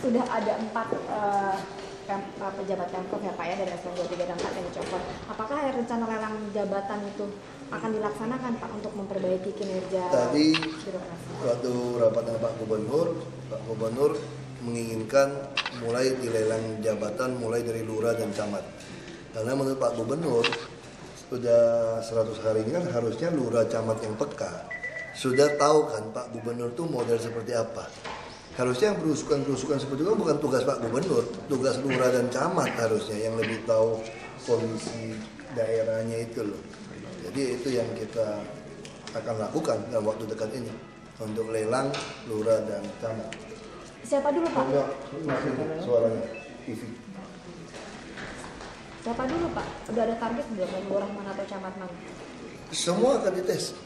sudah ada 4 pejabat Pemkov ya Pak ya, dari eselon 2, 3, dan 4 yang dicopot. Apakah rencana lelang jabatan itu akan dilaksanakan Pak untuk memperbaiki kinerja tadi birokrasi? waktu rapat dengan Pak Gubernur menginginkan mulai dilelang jabatan mulai dari lurah dan camat. Karena menurut Pak Gubernur sudah 100 hari ini kan harusnya lurah camat yang peka sudah tahu kan Pak Gubernur tuh model seperti apa. Harusnya berusukan seperti itu bukan tugas Pak Gubernur, tugas lurah dan camat harusnya yang lebih tahu kondisi daerahnya itu loh. Jadi itu yang kita akan lakukan dalam waktu dekat ini untuk lelang lurah dan camat. Siapa dulu Pak? Enggak, masih suaranya TV. Siapa dulu Pak? Udah ada target belum? Lurah mana atau camat mana? Semua akan dites.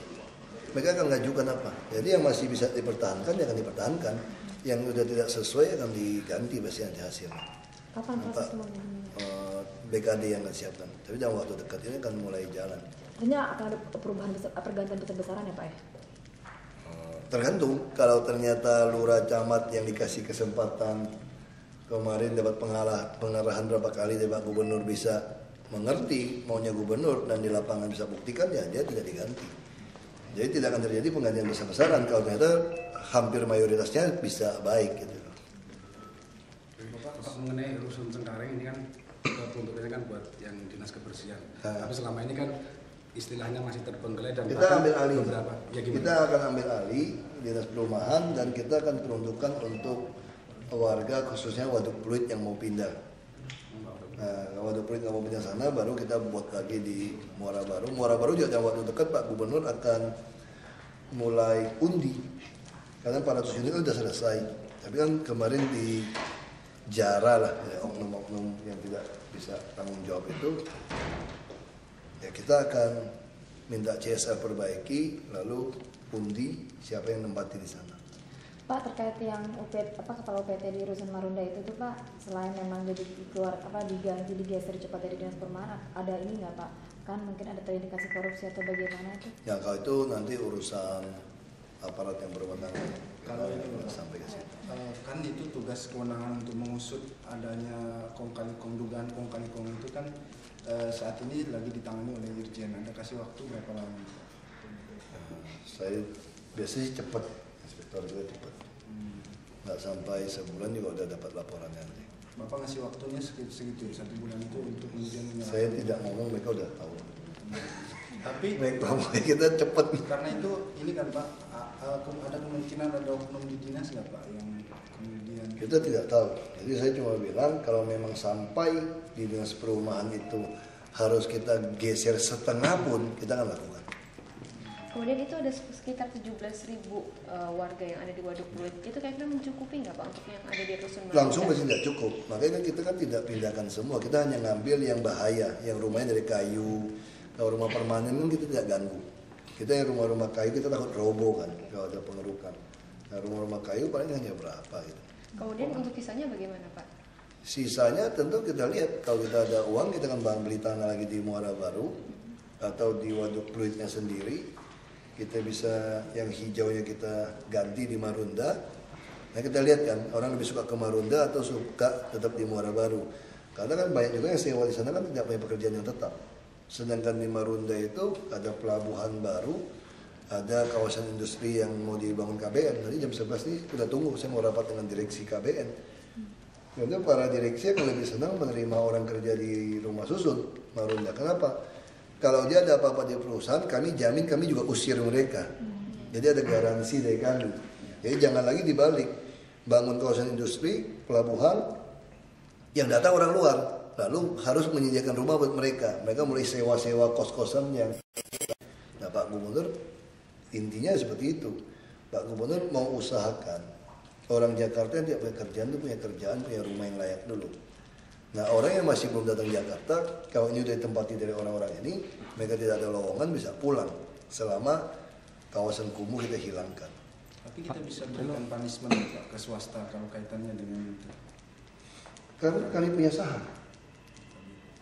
Mereka akan mengajukan apa. Jadi yang masih bisa dipertahankan ya akan dipertahankan. Yang sudah tidak sesuai akan diganti pasti nanti hasilnya. Kapan proses semuanya? BKD yang akan siapkan. Tapi dalam waktu dekat ini akan mulai jalan. Artinya akan ada perubahan pergantian besar-besaran ya Pak ya? Tergantung kalau ternyata lurah camat yang dikasih kesempatan kemarin dapat pengarahan berapa kali dari Pak Gubernur bisa mengerti maunya gubernur dan di lapangan bisa buktikan ya dia tidak diganti. Jadi tidak akan terjadi penggantian besar-besaran kalau ternyata hampir mayoritasnya bisa baik gitu. Bapak mengenai rusun Cengkareng ini kan peruntukannya kan buat yang dinas kebersihan. Tapi selama ini kan istilahnya masih terbengkelai dan kita ambil alih. Beberapa, ya kita akan ambil alih dinas perumahan dan kita akan peruntukkan untuk warga khususnya Waduk Pluit yang mau pindah. Nah, Waduk Pluit yang mau pindah sana baru kita buat lagi di Muara Baru. Muara Baru juga dalam waktu dekat Pak Gubernur akan mulai undi karena 400 unit sudah selesai. Tapi kan kemarin di jara lah ya, oknum-oknum yang tidak bisa tanggung jawab itu. Ya kita akan minta CSR perbaiki lalu undi siapa yang nempati di sana. Pak, terkait yang kepala UPT di Rusun Marunda itu tuh Pak, selain memang jadi diganti digeser cepat dari dinas perumahan, ada ini nggak Pak? Kan mungkin ada terindikasi korupsi atau bagaimana itu? Ya kalau itu nanti urusan aparat yang berwenang. Kalau ini sampai ke situ. Kan itu tugas kewenangan untuk mengusut adanya dugaan kong kali kong itu kan saat ini lagi ditangani oleh Dirjen. Anda kasih waktu berapa lama? Saya biasanya cepat, inspektor juga cepat. Nggak sampai sebulan juga udah dapat laporan nanti. Bapak ngasih waktunya segitu 1 bulan itu untuk kemudian saya tidak ngomong, mereka udah tahu. Tapi mereka kita cepat. Karena itu ini kan Pak, ada kemungkinan ada oknum di dinas nggak Pak yang kemudian kita tidak tahu. Jadi saya cuma bilang kalau memang sampai di dinas perumahan itu harus kita geser setengah pun kita akan lakukan. Kemudian itu ada sekitar 17.000 warga yang ada di Waduk Pluit. Itu kira-kira mencukupi nggak Pak untuk yang ada di Rusun Marunda? Langsung pasti tidak cukup. Makanya kita kan tidak pindahkan semua. Kita hanya ngambil yang bahaya, yang rumahnya dari kayu. Kalau rumah permanen kan kita tidak ganggu. Kita yang rumah-rumah kayu kita takut roboh kan kalau ada pengerukan. Nah rumah-rumah kayu paling hanya berapa gitu. Kemudian untuk sisanya bagaimana Pak? Sisanya tentu kita lihat kalau kita ada uang kita akan beli tanah lagi di Muara Baru atau di Waduk Pluitnya sendiri. Kita bisa yang hijaunya kita ganti di Marunda. Nah kita lihat kan orang lebih suka ke Marunda atau suka tetap di Muara Baru. Karena kan banyak juga yang sewa di sana kan tidak punya pekerjaan yang tetap. Sedangkan di Marunda itu ada pelabuhan baru, ada kawasan industri yang mau dibangun KBN. Nanti jam 11 nih udah tunggu, saya mau rapat dengan direksi KBN. Jadi para direksi akan lebih senang menerima orang kerja di rumah susun Marunda. Kenapa? Kalau dia ada apa-apa di perusahaan, kami jamin kami juga usir mereka. Jadi ada garansi dari kami. Jadi jangan lagi dibalik. Bangun kawasan industri, pelabuhan, yang datang orang luar. Lalu harus menyediakan rumah buat mereka. Mereka mulai sewa-sewa kos-kosan yang... Nah Pak Gubernur, intinya seperti itu. Pak Gubernur mau usahakan. Orang Jakarta yang tidak punya kerjaan itu punya kerjaan, punya rumah yang layak dulu. Nah orang yang masih belum datang Jakarta, kalau ini sudah ditempati dari orang-orang ini, mereka tidak ada lowongan bisa pulang selama kawasan kumuh kita hilangkan. Tapi kita bisa berikan punishment Pak, ke swasta kalau kaitannya dengan itu. Karena kami punya saham,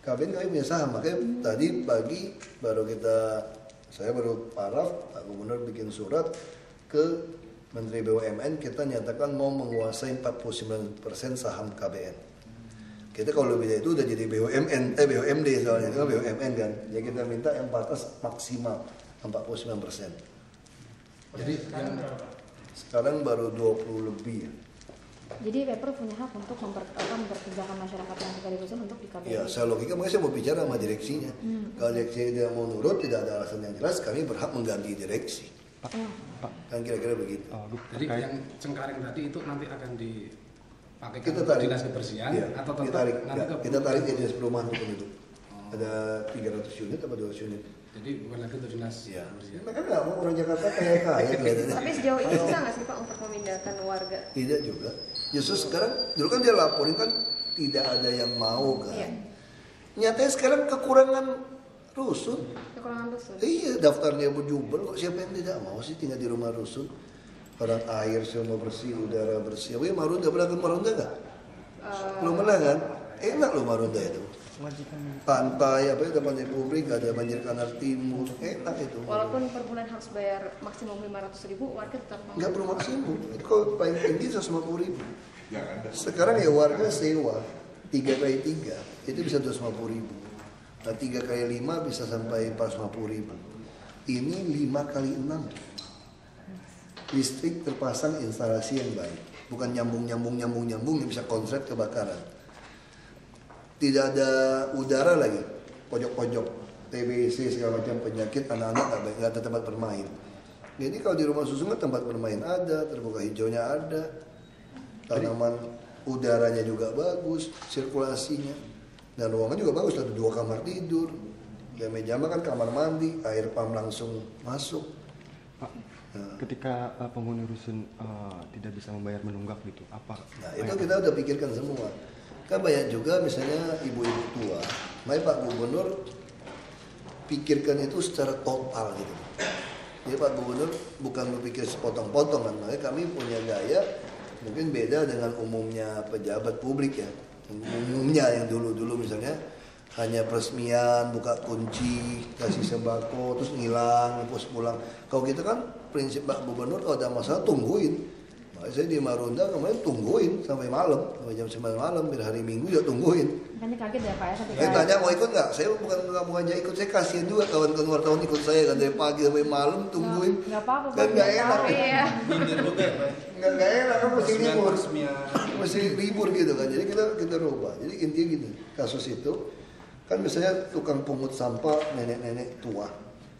KBN kami punya saham, makanya tadi pagi baru saya baru paraf, Pak Gubernur bikin surat ke Menteri BUMN kita nyatakan mau menguasai 49% saham KBN. Kita kalau lebih dari itu udah jadi BUMD soalnya itu BUMN kan. Jadi kita minta yang batas maksimal 49%. Jadi yang Sekarang baru 20 lebih ya. Jadi Pemprov punya hak untuk memperkerjakan masyarakat yang tinggal di rusun untuk di KBN. Ya, saya logika makanya saya mau bicara sama direksinya. Kalau direksi tidak mau nurut, tidak ada alasan yang jelas, kami berhak mengganti direksi. Kan kira-kira begitu. jadi yang Cengkareng tadi itu nanti akan dipakai Kita ke tarik. dinas kebersihan Iya, atau kita tetap tarik. nanti ke Kita tarik ke dinas perumahan untuk penduduk. Ada 300 unit apa 200 unit? jadi bukan lagi ke dinas Iya. kebersihan. Mereka nggak mau orang Jakarta kaya-kaya kelihatannya. Tapi sejauh ini susah nggak sih Pak untuk memindahkan warga? Tidak juga. Justru sekarang, dulu kan dia laporin kan tidak ada yang mau kan. Iya. Nyatanya sekarang kekurangan rusun. Kekurangan rusun. Iya, daftarnya berjubel kok siapa yang tidak mau sih tinggal di rumah rusun. Orang air semua bersih, udara bersih. Apa ya Marunda, pernah ke Marunda nggak? Belum pernah kan? Enak loh Marunda itu. Pantai, apa itu pantai publik, ada banjir kanal timur, enak itu. Walaupun per bulan harus bayar maksimum 500.000, warga tetap mau. Nggak perlu maksimum, itu kalau paling tinggi 150.000. Sekarang ya warga sewa 3x3 itu bisa 250.000. Nah 3x5 bisa sampai 450.000. Ini 5x6. Listrik terpasang instalasi yang baik, bukan nyambung yang bisa konslet kebakaran. Tidak ada udara lagi, pojok-pojok, TBC segala macam penyakit, anak-anak nggak ada tempat bermain. Jadi kalau di rumah susun kan tempat bermain ada, terbuka hijaunya ada, tanaman udaranya juga bagus, sirkulasinya, dan ruangan juga bagus, ada 2 kamar tidur, dan meja makan, kamar mandi, air pam langsung masuk. Pak, ketika penghuni rusun tidak bisa membayar menunggak gitu, apa? Nah itu kita udah pikirkan semua. Kan banyak juga misalnya ibu-ibu tua, makanya Pak Gubernur pikirkan itu secara total gitu. Jadi Pak Gubernur bukan berpikir sepotong-potong kan, makanya kami punya gaya mungkin beda dengan umumnya pejabat publik ya. Umumnya yang dulu-dulu misalnya hanya peresmian, buka kunci, kasih sembako, terus ngilang, terus pulang. Kalau kita kan prinsip Pak Gubernur kalau ada masalah tungguin. Makanya saya di Marunda kemarin tungguin sampai malam, sampai jam 9 malam, biar hari Minggu ya tungguin. Makanya kaget ya Pak ya ketika Saya tanya mau ikut nggak? Saya bukan hanya ikut, saya kasihan juga kawan-kawan wartawan ikut saya kan dari pagi sampai malam tungguin. nggak apa-apa Kan nggak enak. Iya. Nggak enak kan mesti libur. Peresmian. Mesti libur gitu kan. Jadi kita rubah. Jadi intinya gini, kasus itu kan misalnya tukang pungut sampah nenek-nenek tua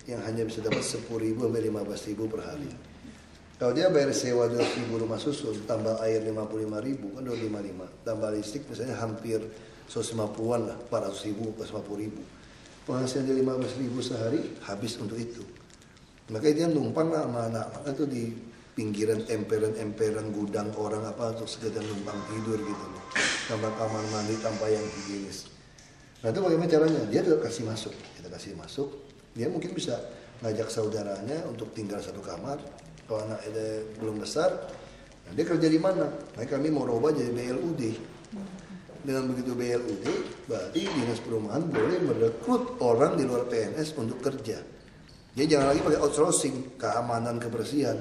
yang hanya bisa dapat 10.000 sampai 15.000 per hari. Kalau dia bayar sewa 200.000 rumah susun, tambah air 55.000 kan 255, tambah listrik misalnya hampir 150-an lah, 400.000 ke 50.000. Penghasilan dia 15.000 sehari habis untuk itu. Makanya dia numpang lah sama anak-anak itu di pinggiran emperan gudang orang apa untuk sekedar numpang tidur gitu loh. Tambah kamar mandi tanpa yang higienis. Nah itu bagaimana caranya? Dia udah kasih masuk, kita kasih masuk. Dia mungkin bisa ngajak saudaranya untuk tinggal satu kamar. Kalau anak belum besar, nah dia kerja di mana? Nah kami mau rubah jadi BLUD. Dengan begitu BLUD, berarti dinas perumahan boleh merekrut orang di luar PNS untuk kerja. Jadi jangan lagi pakai outsourcing, keamanan, kebersihan.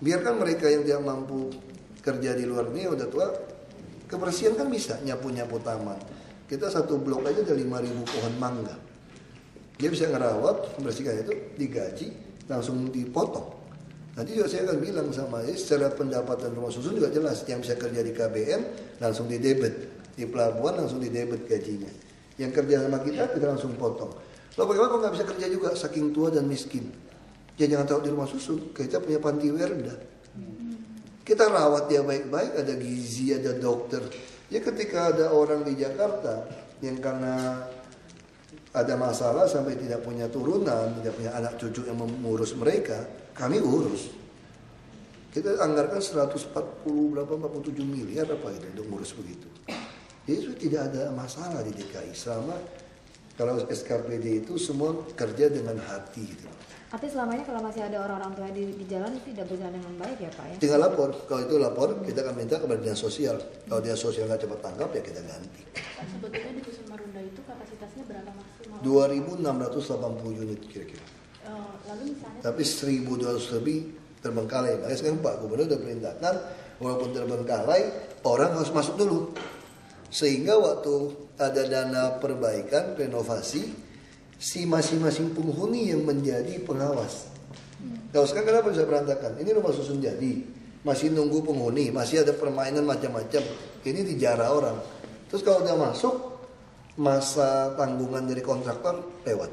Biarkan mereka yang tidak mampu kerja di luar ini udah tua, kebersihan kan bisa, nyapu-nyapu taman. Kita satu blok aja ada 5.000 pohon mangga. Dia bisa ngerawat, membersihkan itu, digaji, langsung dipotong. Nanti juga saya akan bilang sama dia, secara pendapatan rumah susun juga jelas. Yang bisa kerja di KBN, langsung didebet. Di pelabuhan, langsung didebet gajinya. Yang kerja sama kita langsung potong. Lalu bagaimana kalau nggak bisa kerja juga, saking tua dan miskin? Ya jangan tahu di rumah susun, kita punya panti werda. Kita rawat dia baik-baik, ada gizi, ada dokter. Ya ketika ada orang di Jakarta yang karena ada masalah sampai tidak punya turunan, tidak punya anak cucu yang mengurus mereka, kami urus. Kita anggarkan 47 miliar apa gitu untuk ngurus begitu. Jadi itu tidak ada masalah di DKI selama kalau SKPD itu semua kerja dengan hati gitu. Artinya selama ini kalau masih ada orang-orang tua di jalan itu tidak berjalan dengan baik ya Pak ya? Tinggal lapor, kalau itu lapor kita akan minta kepada dinas sosial. Kalau dinas sosial nggak cepat tangkap ya kita ganti. Sebetulnya di Dusun Marunda itu kapasitasnya berapa maksimal? 2.680 unit kira-kira. Lalu misalnya Tapi 1.200 lebih terbengkalai. Makanya sekarang Pak Gubernur udah perintahkan walaupun terbengkalai orang harus masuk dulu. Sehingga waktu ada dana perbaikan, renovasi, si masing-masing penghuni yang menjadi pengawas. Kalau sekarang kenapa bisa berantakan? Ini rumah susun jadi, masih nunggu penghuni, masih ada permainan macam-macam. Ini dijarah orang. Terus kalau udah masuk, masa tanggungan dari kontraktor lewat.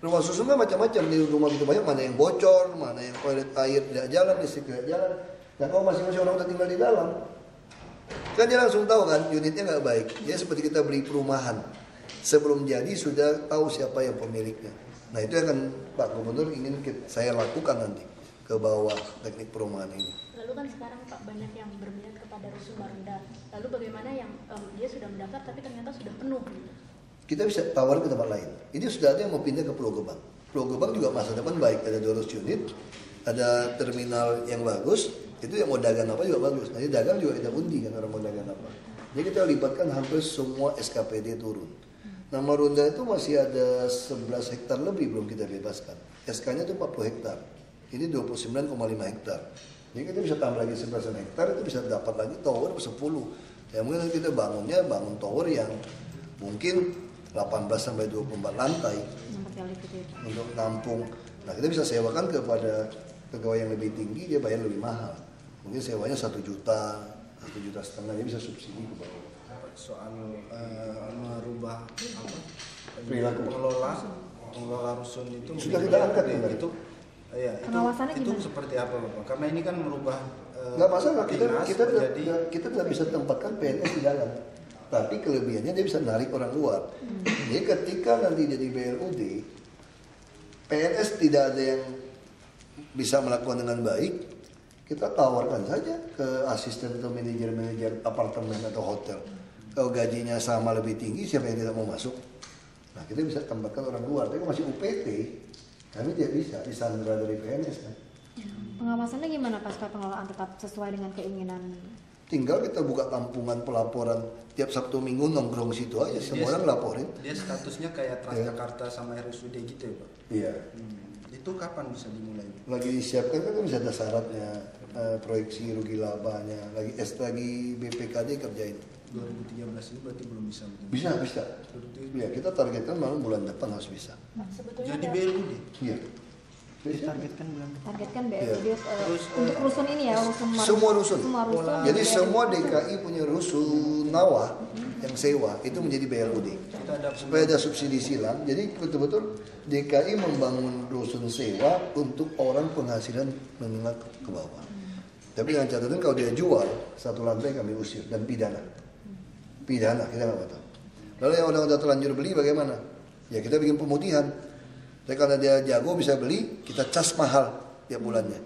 Rumah susun kan macam-macam, di rumah itu banyak, mana yang bocor, mana yang toilet air tidak jalan, listrik tidak jalan. Dan kalau masing-masing orang udah tinggal di dalam, kan dia langsung tahu kan unitnya nggak baik. Dia seperti kita beli perumahan, sebelum jadi sudah tahu siapa yang pemiliknya. Nah itu yang kan Pak Gubernur ingin saya lakukan nanti ke bawah teknik perumahan ini. Lalu kan sekarang Pak banyak yang berminat kepada Rusun Marunda. Lalu bagaimana yang dia sudah mendaftar tapi ternyata sudah penuh? Kita bisa tawar ke tempat lain. Ini sudah ada yang mau pindah ke Pulau Gebang. Pulau Gebang juga masa depan baik, ada 200 unit, ada terminal yang bagus. Itu yang mau dagang apa juga bagus. Nanti dagang juga kita undi kan orang mau dagang apa. Jadi kita libatkan hampir semua SKPD turun. Nah Marunda itu masih ada 11 hektar lebih belum kita bebaskan. SK-nya itu 40 hektar. Ini 29,5 hektar. Jadi kita bisa tambah lagi 11 hektar, itu bisa dapat lagi tower 10. Ya mungkin kita bangun tower yang mungkin 18 sampai 24 lantai untuk nampung. Nah kita bisa sewakan kepada pegawai yang lebih tinggi, dia bayar lebih mahal. Mungkin sewanya 1 juta, 1,5 juta, dia bisa subsidi ke bawah. Soal merubah Perilaku. pengelola rusun itu Sudah kita angkat ya, itu Pengawasannya itu gimana? seperti apa Bapak? Karena ini kan merubah Nggak masalah, dinas kita tidak bisa tempatkan PNS di dalam. Tapi kelebihannya dia bisa narik orang luar. Jadi ketika nanti jadi BLUD, PNS tidak ada yang bisa melakukan dengan baik, kita tawarkan saja ke asisten atau manajer apartemen atau hotel. Kalau gajinya sama lebih tinggi, siapa yang tidak mau masuk? Nah kita bisa tempatkan orang luar. Tapi masih UPT, kami tidak bisa disandera dari PNS kan. Pengawasannya gimana pasca pengelolaan tetap sesuai dengan keinginan? Tinggal kita buka tampungan pelaporan tiap Sabtu Minggu nongkrong situ aja, semua orang laporin. Dia statusnya kayak Transjakarta sama RSUD gitu ya Pak? Iya. Itu kapan bisa dimulai? Lagi disiapkan kan bisa ada syaratnya, proyeksi rugi labanya, lagi BPKD kerjain. 2013 ini berarti belum bisa? Bisa. Ya kita targetkan malam bulan depan harus bisa. Pak, sebetulnya Jadi ada- BLUD? Iya. Ditargetkan bulan Targetkan BLUD Terus, untuk rusun ini ya, rusun Marunda. Semua rusun. Semua rusun. Jadi semua DKI punya rusun Nawa yang sewa itu menjadi BLUD. Kita ada Supaya ada subsidi silang, jadi betul-betul DKI membangun rusun sewa untuk orang penghasilan menengah ke bawah. Tapi dengan catatan kalau dia jual satu lantai kami usir dan pidana. Pidana kita nggak tahu. Lalu yang udah terlanjur beli bagaimana? Ya kita bikin pemutihan. Tapi karena dia jago bisa beli, kita cas mahal tiap bulannya.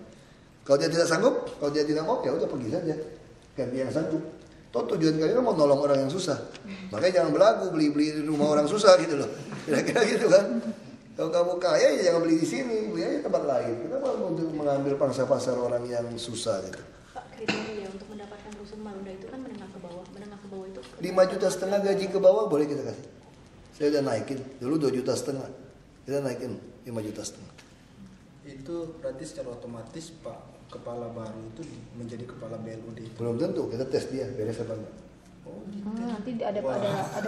Kalau dia tidak sanggup, kalau dia tidak mau ya udah pergi saja. Ganti yang sanggup. Toh tujuan kalian mau nolong orang yang susah. Makanya jangan belagu beli rumah orang susah gitu loh. Kira-kira gitu kan. Kalau kamu kaya ya jangan beli di sini, beli aja tempat lain. Kenapa untuk mengambil pangsa pasar orang yang susah gitu? Pak, kriteria untuk mendapatkan Rusun Marunda itu kan menengah ke bawah. Menengah ke bawah itu 5,5 juta gaji ke bawah boleh kita kasih. Saya udah naikin. Dulu 2,5 juta. Kita naikin 5,5 juta. itu berarti secara otomatis Pak Kepala baru itu menjadi Kepala BLUD itu. Belum tentu, kita tes dia beres apa enggak. Nanti ada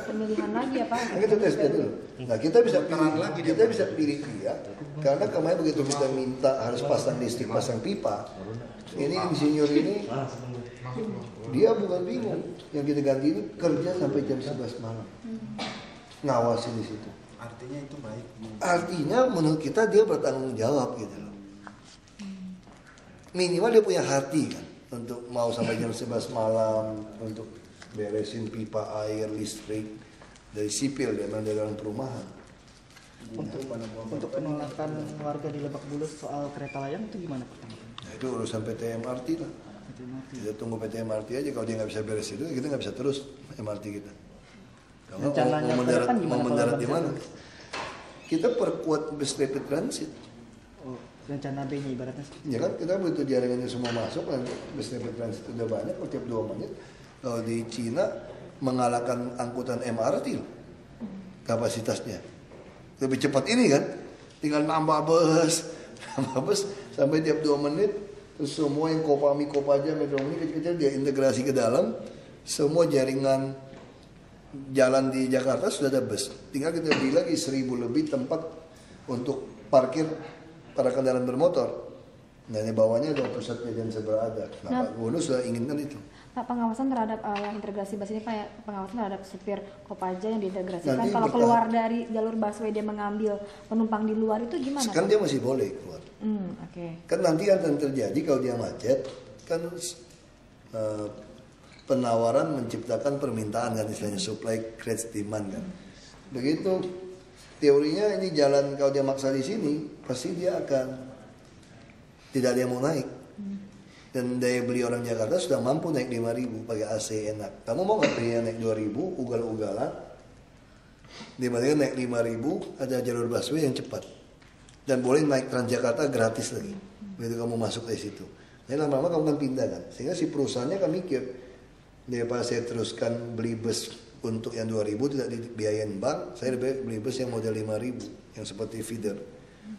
pemilihan lagi ya Pak. Nah, kita tes dia dulu. Nah, kita bisa pilih, lagi kita bisa pilih dia. Karena kemarin begitu kita minta harus pasang listrik, pasang pipa. Ini insinyur ini dia bukan bingung. Yang kita ganti ini kerja sampai jam 11 malam. Ngawasin di situ. Artinya itu baik. Artinya menurut kita dia bertanggung jawab gitu loh. Minimal dia punya hati kan untuk mau sampai jam 11 malam untuk beresin pipa air, listrik dari sipil dia memang dari dalam perumahan. Untuk penolakan warga di Lebak Bulus soal kereta layang itu gimana Pak? Nah, itu urusan PT MRT lah. Kita tunggu PT MRT aja, kalau dia nggak bisa beres itu kita nggak bisa terus MRT kita. Kalau Rencananya mau ke depan gimana mau kalau mendarat nggak di bisa mana? terus? Kita perkuat bus rapid transit. Oh, rencana B-nya ibaratnya. Ya kan kita begitu jaringannya semua masuk kan bus rapid transit udah banyak tiap 2 menit. Kalau di Cina mengalahkan angkutan MRT loh, kapasitasnya lebih cepat ini kan, tinggal nambah bus Sampai tiap 2 menit, terus semua yang Kopami, Kopaja, Metro Mini kecil-kecil dia integrasi ke dalam. Semua jaringan jalan di Jakarta sudah ada bus. Tinggal kita beli lagi 1000 lebih tempat untuk parkir para kendaraan bermotor. Nah, di bawahnya ada pusat jajan berada. Nah, Pak Gubernur sudah inginkan itu. Pak, pengawasan terhadap yang integrasi bus ini Pak, pengawasan terhadap supir Kopaja yang diintegrasikan. Nanti Kalau keluar dari jalur busway dia mengambil penumpang di luar itu gimana? Kan dia masih boleh keluar. Oke. Kan nanti akan terjadi kalau dia macet, kan penawaran menciptakan permintaan kan, istilahnya supply creates demand kan. Begitu teorinya ini jalan kalau dia maksa di sini, pasti dia akan tidak ada yang mau naik. Dan daya beli orang Jakarta sudah mampu naik 5.000 pakai AC enak. Kamu mau nggak belinya naik 2.000 ugal-ugalan? Dibandingkan naik 5.000 ada jalur busway yang cepat. Dan boleh naik Transjakarta gratis lagi. Begitu kamu masuk dari situ. Jadi lama-lama kamu kan pindah kan. Sehingga si perusahaannya kan mikir, daripada saya teruskan beli bus untuk yang 2.000 tidak dibiayain bank, saya lebih beli bus yang model 5.000 yang seperti feeder.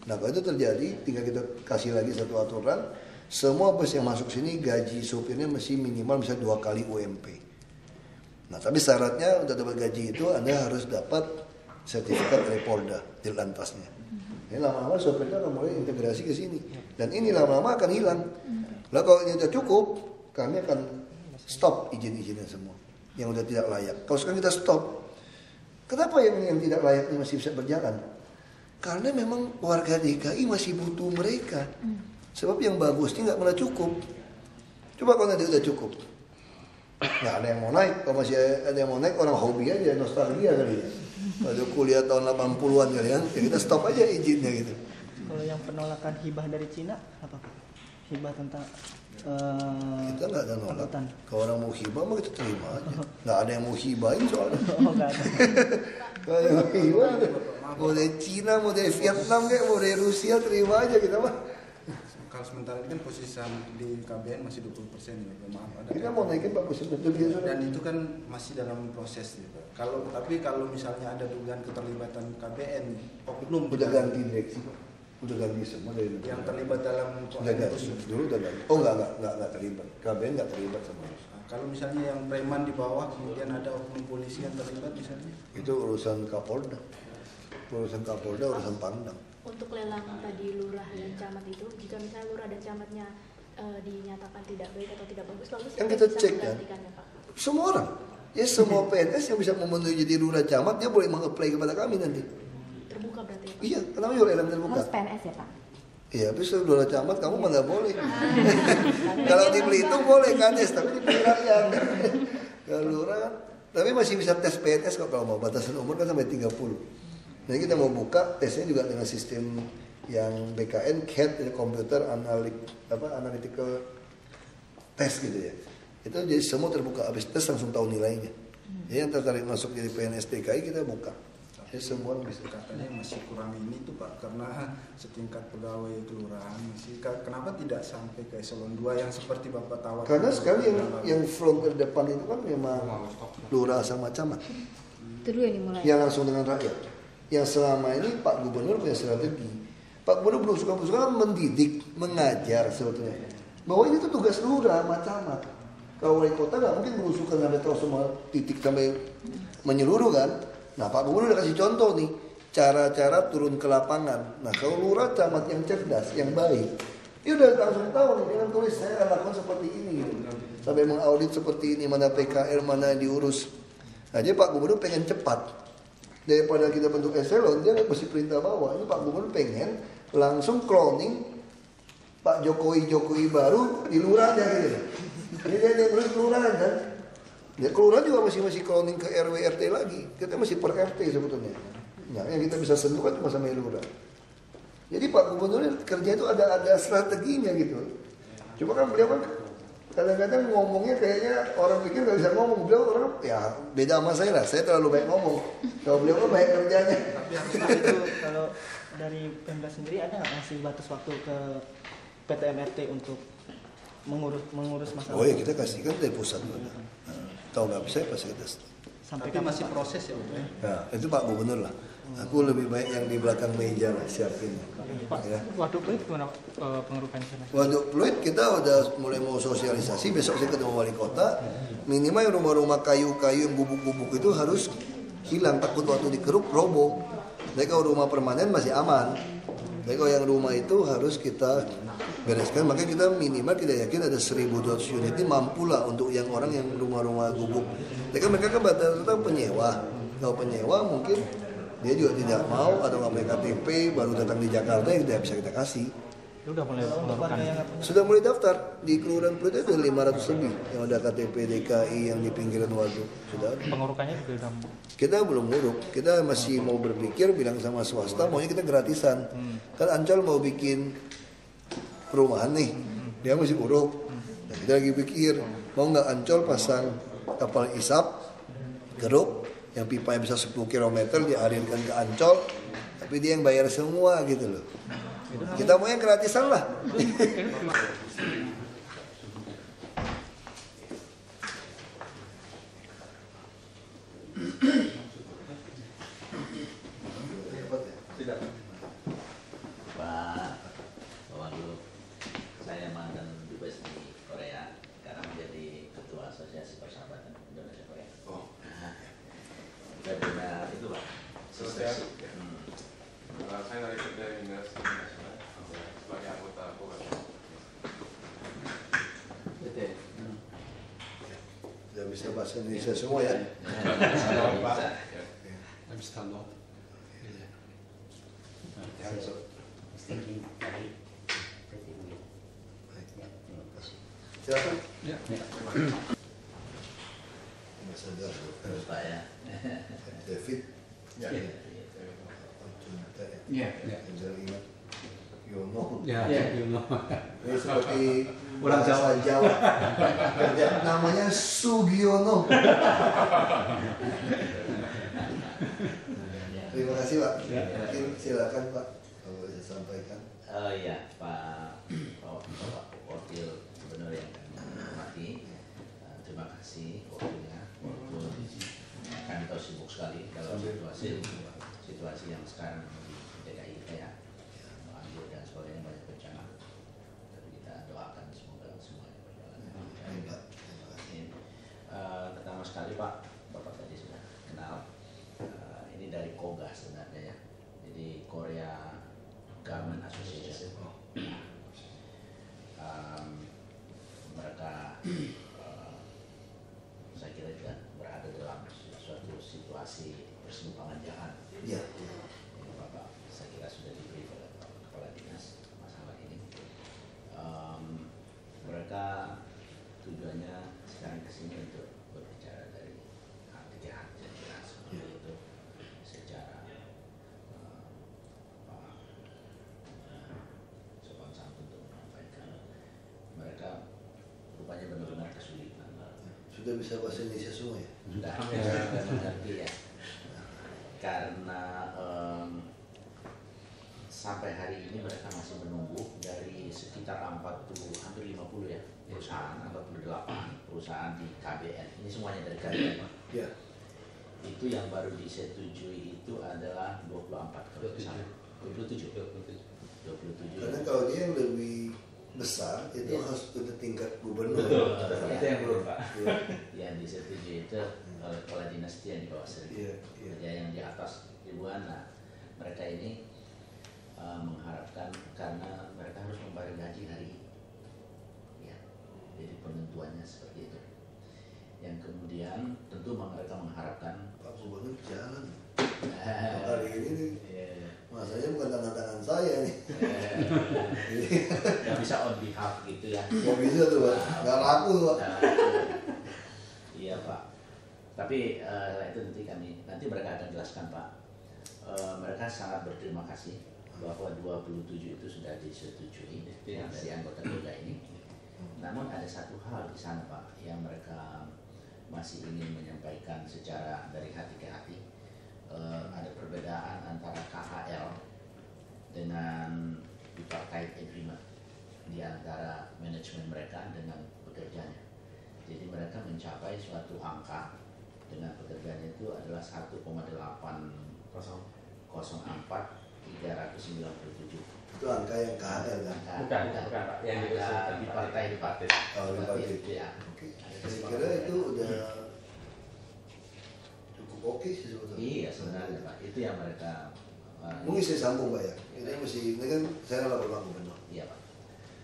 Nah kalau itu terjadi, tinggal kita kasih lagi satu aturan, semua bus yang masuk sini gaji sopirnya mesti minimal bisa 2 kali UMP. Nah tapi syaratnya untuk dapat gaji itu Anda harus dapat sertifikat dari Polda di lantasnya. Ini lama-lama sopirnya akan mulai integrasi ke sini. Dan ini lama-lama akan hilang. Lah kalau ini sudah cukup, kami akan stop izin-izinnya semua yang sudah tidak layak. Kalau sekarang kita stop, kenapa yang tidak layak ini masih bisa berjalan? Karena memang warga DKI masih butuh mereka. Sebab yang bagusnya nggak pernah cukup. Coba kalau nanti udah cukup, nggak ada yang mau naik. Kalau masih ada yang mau naik, orang hobi aja, nostalgia kali ya. Kalau kuliah tahun 80-an kali ya kita stop aja izinnya gitu. Kalau yang penolakan hibah dari Cina apa Pak? Hibah tentang kita nggak ada nolak. angkutan. Kalau orang mau hibah mah kita terima aja. Nggak ada yang mau hibahin soalnya. Oh, nggak ada. Kalau yang mau hibah, mau dari Cina, mau dari Vietnam, kayak mau dari Rusia terima aja kita mah. Kalau sementara ini kan posisi saham di KBN masih 20% ya. Maaf ada. Kita mau naikin 40% betul biasa. Dan itu kan masih dalam proses gitu. Kalau misalnya ada dugaan keterlibatan KBN oknum Udah ganti direksi, udah ganti semua dari negara. yang terlibat dalam Udah ganti, dulu udah ganti. Oh nggak terlibat. KBN nggak terlibat sama itu. Nah, kalau misalnya yang preman di bawah kemudian ada oknum polisi yang terlibat misalnya. Itu urusan Kapolda. Urusan Kapolda, urusan Pangdam. Untuk lelang tadi lurah dan camat itu, jika misalnya lurah dan camatnya dinyatakan tidak baik atau tidak bagus, lalu Kan siapa kita yang bisa cek kan. menggantikannya, Pak? Semua orang. Ya semua PNS yang bisa memenuhi jadi lurah camat, dia boleh meng-apply kepada kami nanti. Terbuka berarti ya, Pak? Iya, kenapa juga lelang terbuka? Harus PNS ya Pak? Iya, tapi lurah camat kamu mah nggak boleh. Kalau di Belitung boleh kades, tapi di rakyat. Kalau lurah kan, tapi masih bisa tes PNS kok kalau mau. Batasan umur kan sampai 30. Jadi kita mau buka tesnya juga dengan sistem yang BKN CAT, komputer analytical test gitu ya. Itu jadi semua terbuka, habis tes langsung tahu nilainya. Jadi yang tertarik masuk jadi PNS DKI kita buka. Jadi semua bisa. Katanya masih kurang ini tuh Pak, karena setingkat pegawai kelurahan masih. Kenapa tidak sampai ke eselon 2 yang seperti Bapak tawarkan? Karena sekarang yang front ke depan itu kan memang lurah sama camat. Itu dulu yang dimulai. Yang langsung dengan rakyat. Yang selama ini Pak Gubernur punya strategi. Pak Gubernur berusaha mendidik, mengajar sebetulnya. Bahwa ini tuh tugas lurah sama camat. Kalau wali kota nggak mungkin berusukan sampai tahu semua titik sampai menyeluruh kan. Nah Pak Gubernur udah kasih contoh nih. Cara-cara turun ke lapangan. Nah kalau lurah camat yang cerdas, yang baik. Dia udah langsung tahu nih. Dengan tulis saya akan lakukan seperti ini. Gitu. Sampai mengaudit seperti ini. Mana PKR, mana yang diurus. Nah jadi Pak Gubernur pengen cepat. Daripada kita bentuk eselon, dia mesti perintah bawah. Ini Pak Gubernur pengen langsung cloning Pak Jokowi baru di lurahnya gitu. Jadi dia terus kelurahan kan. Ya kelurahan juga masih cloning ke RW RT lagi. Kita masih per RT sebetulnya. Nah, yang kita bisa sentuh kan cuma sama lurah. Jadi Pak Gubernur kerja itu ada strateginya gitu. Cuma kan beliau kan kadang-kadang ngomongnya kayaknya orang pikir nggak bisa ngomong. Beliau orang ya beda sama saya lah. Saya terlalu baik ngomong. Kalau beliau kan baik kerjanya. Tapi itu kalau dari Pemda sendiri ada nggak ngasih batas waktu ke PT MRT untuk mengurus masalah? Oh ya kita kasih kan dari pusat. Nah, tahu nggak bisa pasti kita. Sampai Tapi kapan, masih Pak? proses ya Pak. Nah, itu Pak Gubernur lah. Aku lebih baik yang di belakang meja lah siapin. Pak, Ya. waduk Pluit gimana pengerukan sana? Waduk Pluit kita udah mulai mau sosialisasi, besok saya ketemu wali kota. Minimal yang rumah-rumah kayu-kayu yang gubuk-gubuk itu harus hilang, takut waktu dikeruk roboh. Jadi kalau rumah permanen masih aman. Tapi kalau yang rumah itu harus kita bereskan, makanya kita minimal kita yakin ada 1.200 unit ini mampu lah untuk yang orang yang rumah-rumah gubuk. Tapi kan mereka kan rata-rata penyewa. Kalau penyewa mungkin dia juga tidak mau atau nggak punya KTP, baru datang di Jakarta yang tidak bisa kita kasih. Itu udah mulai pengerukan. Sudah mulai daftar di Kelurahan Pluit itu 500 lebih yang ada KTP DKI yang di pinggiran waduk. Sudah ada. Pengerukannya juga udah. Kita belum nguruk, kita masih mau berpikir bilang sama swasta maunya kita gratisan. Kan Ancol mau bikin perumahan nih, dia masih uruk. Nah, kita lagi pikir mau nggak Ancol pasang kapal isap, geruk yang pipanya bisa 10 km dialirkan ke Ancol, tapi dia yang bayar semua gitu loh. Kita mau yang gratisan lah. Pak Wagub, saya mantan dubes di Korea, sekarang menjadi ketua Asosiasi Persahabatan Indonesia Korea. Kita punya itu Pak. Saya dari kerja Dinas Internasional sebagai anggota Korea. Betul. Sudah bisa bahasa Indonesia semua ya. Bisa tahu. Silakan. Ya. Ambassador Pak ya. David. Ya. Ya. Ya. Yono. Ya. Ini seperti Orang bahasa Jawa. Namanya Sugiono. Terima kasih Pak. Mungkin silakan Pak kalau boleh saya sampaikan. Oh iya Pak Wakil Gubernur yang kami hormati, terima kasih waktunya. Walaupun kami tahu sibuk sekali dalam situasi yang sekarang di DKI kita ya, banjir dan sebagainya, banyak bencana. Tapi kita doakan semoga semuanya berjalan dengan baik. Pertama sekali Pak, Bapak tadi sudah kenal. Ini dari KOGA sebenarnya ya. Jadi Korea Garment Association. Mereka saya kira juga berada dalam suatu situasi persimpangan jalan. Iya. Ini Bapak saya kira sudah diberi oleh Kepala Dinas masalah ini. Mereka tujuannya sekarang kesini untuk berbicara dari hati ke hati, seperti itu secara sopan santun untuk menyampaikan. Mereka rupanya benar-benar kesulitan. Sudah bisa bahasa Indonesia semua ya? Sudah mengerti ya. Karena sampai hari ini mereka masih menunggu dari sekitar 40, hampir 50 ya perusahaan, 48 perusahaan di KBN. Ini semuanya dari KBN. Ya. Itu yang baru disetujui itu adalah 24 kalau tidak salah. 27. Karena kalau dia yang lebih besar itu harus ke tingkat gubernur. Itu yang belum Pak. Yang disetujui itu oleh kepala dinas yang di bawah Sri. Ya, yang di atas ribuan. Nah, mereka ini mengharapkan karena mereka harus membayar gaji hari ini. Ya, jadi penentuannya seperti itu. Yang kemudian tentu mereka mengharapkan Pak Gubernur jalan. Hari ini nih, masanya bukan tangan-tangan saya nih. Nggak bisa on behalf gitu ya. Nggak bisa tuh Pak, nggak laku Pak. Iya Pak. Tapi itu nanti mereka akan jelaskan Pak. Mereka sangat berterima kasih bahwa 27 itu sudah disetujui dari anggota KOGA ini. Namun ada satu hal di sana Pak yang mereka masih ingin menyampaikan secara dari hati ke hati. Ada perbedaan antara KHL dengan tripartite agreement di antara manajemen mereka dengan pekerjanya. Jadi mereka mencapai suatu angka dengan pekerjanya itu adalah 1,8 04 397. Itu angka yang KHL kan? Bukan Pak. Yang di partai. Oh, di partai. Ya. Oke. Saya kira itu udah cukup oke sih sebetulnya. Iya sebenarnya Pak. Itu yang mereka. Mungkin saya sambung Pak ya. Ini kan saya lapor Pak Gubernur. Iya Pak.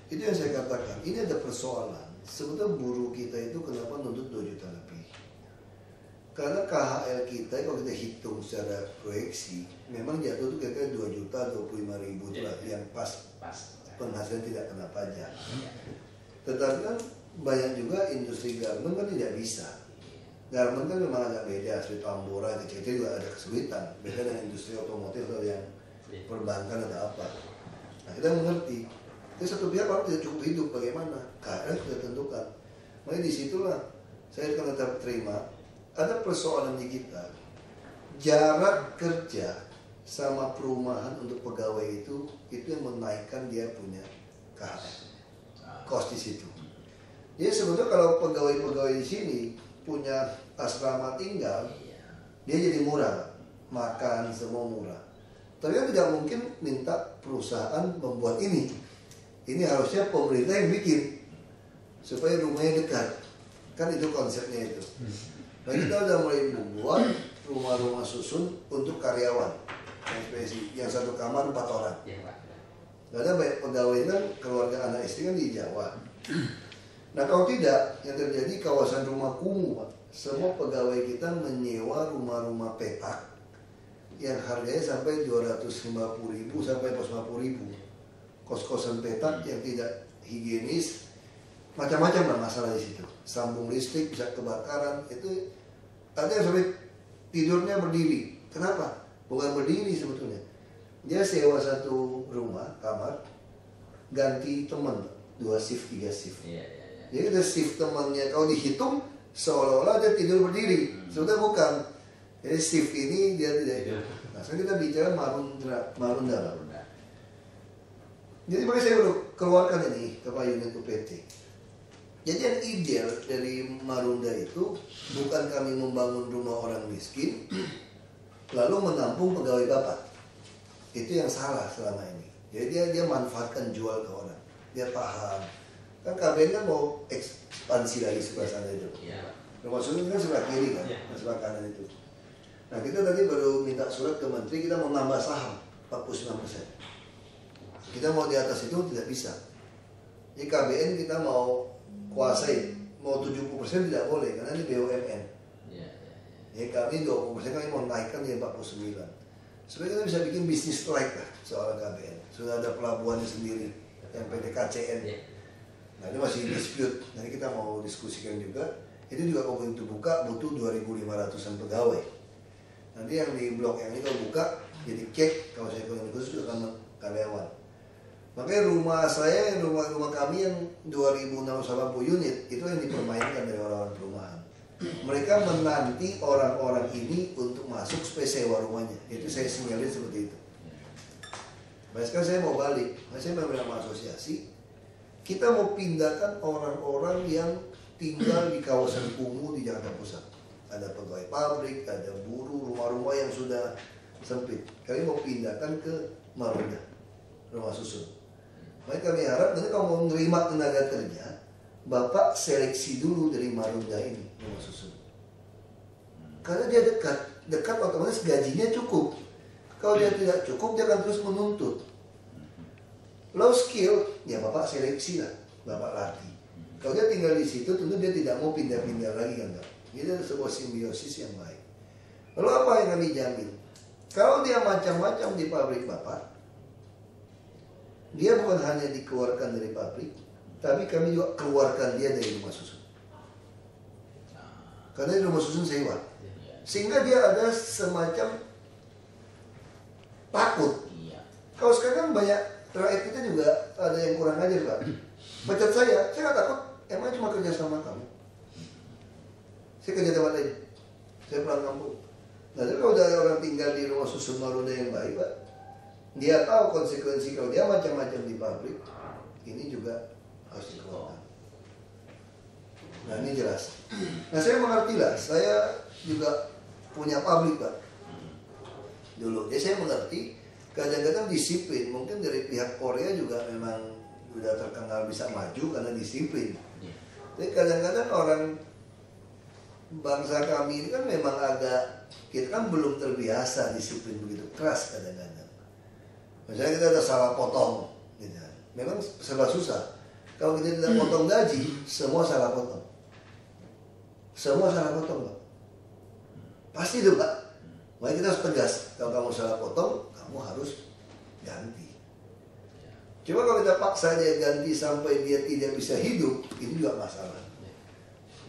Itu yang saya katakan. Ini ada persoalan. Sebetulnya buruh kita itu kenapa nuntut 2 juta lebih? Karena KHL kita kalau kita hitung secara proyeksi memang jatuh tuh kira-kira 2 juta 25 ribu itulah yang pas penghasilan tidak kena pajak. Tetapi kan banyak juga industri garment kan tidak bisa. Garment kan memang agak beda, seperti Tambora kecil-kecil juga ada kesulitan. Beda dengan industri otomotif atau yang perbankan atau apa. Nah kita mengerti. Tapi satu pihak kalau tidak cukup hidup bagaimana? KHL sudah tentukan. Makanya disitulah saya akan tetap terima. Ada persoalan di kita, jarak kerja sama perumahan untuk pegawai itu yang menaikkan dia punya KHL, cost di situ. Jadi sebetulnya kalau pegawai-pegawai di sini punya asrama tinggal, dia jadi murah, makan semua murah. Tapi kan tidak mungkin minta perusahaan membuat ini. Ini harusnya pemerintah yang bikin supaya rumahnya dekat. Kan itu konsepnya itu. Nah kita udah mulai membuat rumah-rumah susun untuk karyawan yang satu kamar 4 orang. Karena banyak pegawai kan keluarga anak istri kan di Jawa. Nah kalau tidak, yang terjadi kawasan rumah kumuh Pak. Semua pegawai kita menyewa rumah-rumah petak yang harganya sampai 250.000 sampai 450.000. Kos-kosan petak yang tidak higienis, macam-macam lah masalah di situ. Sambung listrik bisa kebakaran, itu ada yang sampai tidurnya berdiri. Kenapa? Bukan berdiri sebetulnya. Dia sewa satu rumah kamar, ganti teman 2 shift 3 shift. Jadi ada shift temannya kalau dihitung seolah-olah dia tidur berdiri. Sebetulnya bukan. Jadi shift ini dia tidak. Nah, sekarang kita bicara Marunda. Jadi makanya saya baru keluarkan ini ke Pak Unit UPT. Jadi yang ideal dari Marunda itu bukan kami membangun rumah orang miskin lalu menampung pegawai bapak. Itu yang salah selama ini. Jadi dia manfaatkan jual ke orang. Dia paham. Kan KBN kan mau ekspansi lagi sebelah sana itu. Rumah susun kan sebelah kiri kan, sebelah kanan itu. Nah kita tadi baru minta surat ke menteri, kita mau nambah saham 49%. Kita mau di atas itu tidak bisa. Jadi KBN kita mau kuasai, mau 70% tidak boleh karena ini BUMN. Ya kami 20% kami mau naikkan jadi 49. Supaya kita bisa bikin bisnis like lah soal KBN. Sudah ada pelabuhannya sendiri yang PT KCN. Nah ini masih dispute. Nanti kita mau diskusikan juga. Itu juga kalau itu buka butuh 2.500an pegawai. Nanti yang di blok yang ini kalau buka jadi cake kalau saya ekonomi khusus juga sama karyawan. Makanya rumah saya, rumah kami yang 2.680 unit itu yang dipermainkan dari orang-orang perumahan. Mereka menanti orang-orang ini untuk masuk supaya sewa rumahnya. Itu saya sinyalin seperti itu. Nah sekarang saya mau balik, saya mau bersama asosiasi. Kita mau pindahkan orang-orang yang tinggal di kawasan kumuh di Jakarta Pusat. Ada pegawai pabrik, ada buruh, rumah-rumah yang sudah sempit. Kami mau pindahkan ke Marunda, rumah susun. Makanya kami harap nanti kalau mau menerima tenaga kerja, Bapak seleksi dulu dari Marunda ini, rumah susun. Karena dia dekat otomatis gajinya cukup. Kalau dia tidak cukup, dia akan terus menuntut. Low skill, ya Bapak seleksi lah, Bapak latih. Kalau dia tinggal di situ, tentu dia tidak mau pindah-pindah lagi kan, Pak. Itu sebuah simbiosis yang baik. Lalu apa yang kami jamin? Kalau dia macam-macam di pabrik Bapak, dia bukan hanya dikeluarkan dari pabrik, tapi kami juga keluarkan dia dari rumah susun. Karena di rumah susun sewa. Sehingga dia ada semacam takut. Kalau sekarang banyak rakyat kita juga ada yang kurang ajar, Pak. Pecat saya nggak takut. Emang cuma kerja sama kamu. Saya kerja tempat lain. Saya pulang kampung. Nah, tapi kalau ada orang tinggal di rumah susun Marunda yang baik, Pak, dia tahu konsekuensi kalau dia macam-macam di pabrik, ini juga harus dikeluarkan. Nah, ini jelas. Nah, saya mengerti lah. Saya juga punya pabrik, Pak. dulu. Jadi saya mengerti kadang-kadang disiplin, mungkin dari pihak Korea juga memang sudah terkenal bisa maju karena disiplin. Jadi kadang-kadang orang bangsa kami ini kan memang agak, kita kan belum terbiasa disiplin begitu keras kadang-kadang. Misalnya kita ada salah potong, gitu. Memang serba susah. Kalau kita tidak potong gaji, semua salah potong. Semua salah potong, Pak. Pasti itu, Pak. Makanya kita harus tegas. Kalau kamu salah potong, kamu harus ganti. Cuma kalau kita paksa dia ganti sampai dia tidak bisa hidup, itu juga masalah.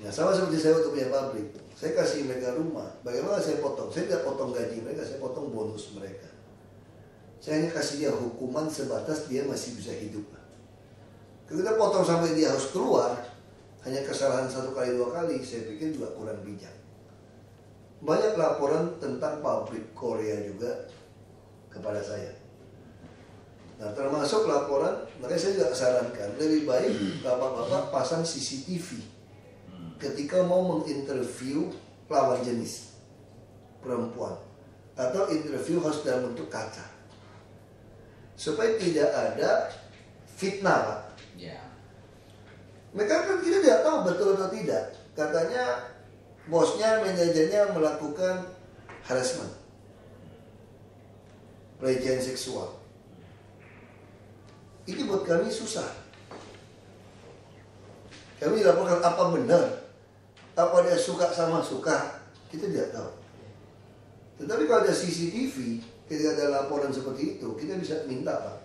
Nah, sama seperti saya waktu punya pabrik. Saya kasih mereka rumah. Bagaimana saya potong? Saya tidak potong gaji mereka, saya potong bonus mereka. Saya hanya kasih dia hukuman sebatas dia masih bisa hidup. Kalau kita potong sampai dia harus keluar, hanya kesalahan 1 kali 2 kali, saya pikir juga kurang bijak. Banyak laporan tentang pabrik Korea juga kepada saya. Nah, termasuk laporan, makanya saya juga sarankan lebih baik bapak-bapak pasang CCTV ketika mau menginterview lawan jenis perempuan, atau interview harus dalam bentuk kaca, supaya tidak ada fitnah, Pak. Mereka kan kita tidak tahu betul atau tidak. Katanya bosnya, manajernya melakukan harassment, pelecehan seksual. Ini buat kami susah. Kami dilaporkan apa benar, apa dia suka sama suka, kita tidak tahu. Tetapi kalau ada CCTV, ketika ada laporan seperti itu, kita bisa minta, Pak,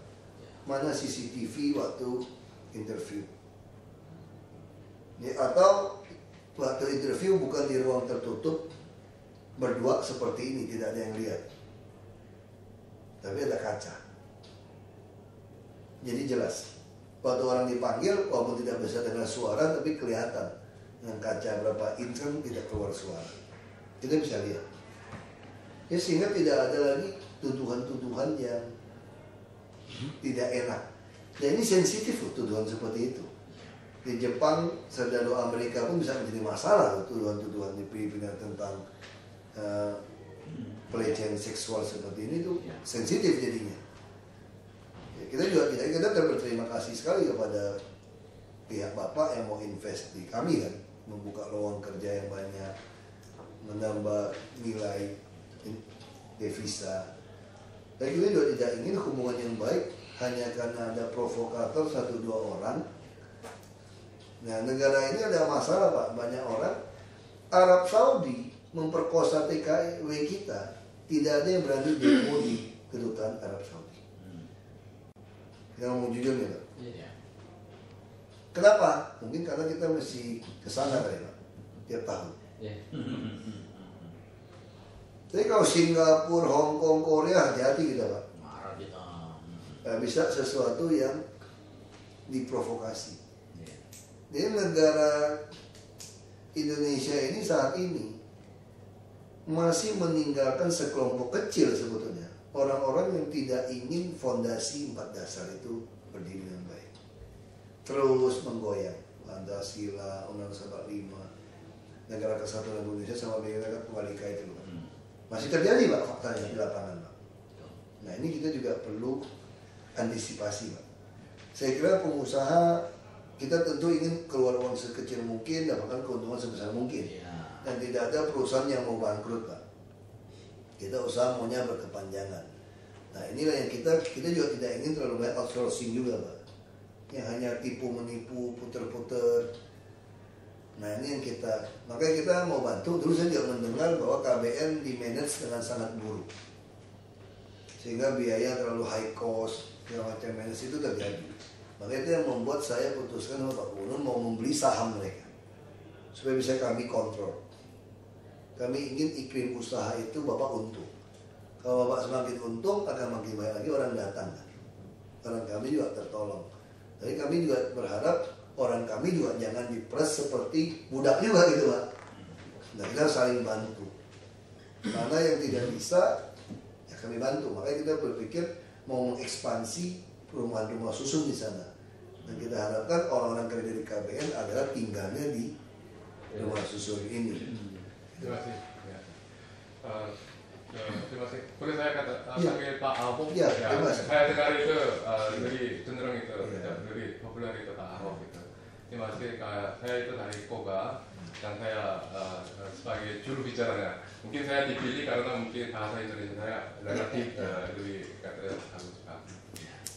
mana CCTV waktu interview. Ya, atau waktu interview bukan di ruang tertutup berdua seperti ini, tidak ada yang lihat, tapi ada kaca. Jadi jelas. Waktu orang dipanggil, walaupun tidak bisa dengar suara, tapi kelihatan dengan kaca berapa inch kan tidak keluar suara. Kita bisa lihat. Ya, sehingga tidak ada lagi tuduhan-tuduhan yang tidak enak. Dan ini sensitif loh, tuduhan seperti itu. Di Jepang, serdadu Amerika pun bisa menjadi masalah loh, tuduhan-tuduhan di Filipina tentang pelecehan seksual seperti ini tuh sensitif jadinya. Ya, kita juga kita berterima kasih sekali kepada pihak Bapak yang mau invest di kami kan, membuka lowongan kerja yang banyak, menambah nilai devisa. Dan kita juga tidak ingin hubungan yang baik hanya karena ada provokator 1-2 orang. Nah, negara ini ada masalah, Pak. Banyak orang Arab Saudi memperkosa TKW kita, tidak ada yang berani demo di kedutaan Arab Saudi. Kita mau jujur nih, Pak. Kenapa? Mungkin karena kita mesti kesana kali, Pak, tiap tahun. Tapi kalau Singapura, Hong Kong, Korea, hati-hati kita, Pak. Bisa sesuatu yang diprovokasi. Jadi negara Indonesia ini saat ini masih meninggalkan sekelompok kecil sebetulnya orang-orang yang tidak ingin fondasi 4 dasar itu berdiri dengan baik. Terus menggoyang Pancasila, Undang-Undang 45, Negara Kesatuan Indonesia sama Negara Tunggal Ika itu. Masih terjadi, Pak, faktanya di lapangan, Pak. Nah, ini kita juga perlu antisipasi, Pak. Saya kira pengusaha kita tentu ingin keluar uang sekecil mungkin, dapatkan keuntungan sebesar mungkin. Dan tidak ada perusahaan yang mau bangkrut, Pak. Kita usaha maunya berkepanjangan. Nah, inilah yang kita juga tidak ingin terlalu banyak outsourcing juga, Pak. Yang hanya tipu menipu, puter-puter. Nah, ini yang makanya kita mau bantu. Dulu saya juga mendengar bahwa KBN di-manage dengan sangat buruk, sehingga biaya terlalu high cost, segala macam manage itu terjadi. Makanya itu yang membuat saya putuskan sama Pak Gubernur mau membeli saham mereka supaya bisa kami kontrol. Kami ingin iklim usaha itu Bapak untung. Kalau Bapak semakin untung, akan makin banyak lagi orang datang. Orang kami juga tertolong. Jadi kami juga berharap orang kami juga jangan diperas seperti budak juga gitu, Pak. Nah, kita saling bantu. Mana yang tidak bisa, ya kami bantu. Makanya kita berpikir mau mengekspansi perumahan rumah susun di sana. Dan kita harapkan orang-orang kerja di KBN adalah tinggalnya di rumah susun ini. Terima kasih. Terima kasih. boleh saya kata Iya. panggil Pak Ahok? Iya, bebas. Saya dengar itu dari cenderung itu, dari populer itu Pak Ahok gitu. Ini masih saya itu dari Koga dan saya sebagai juru bicaranya. Mungkin saya dipilih karena mungkin bahasa Indonesia saya relatif lebih halus.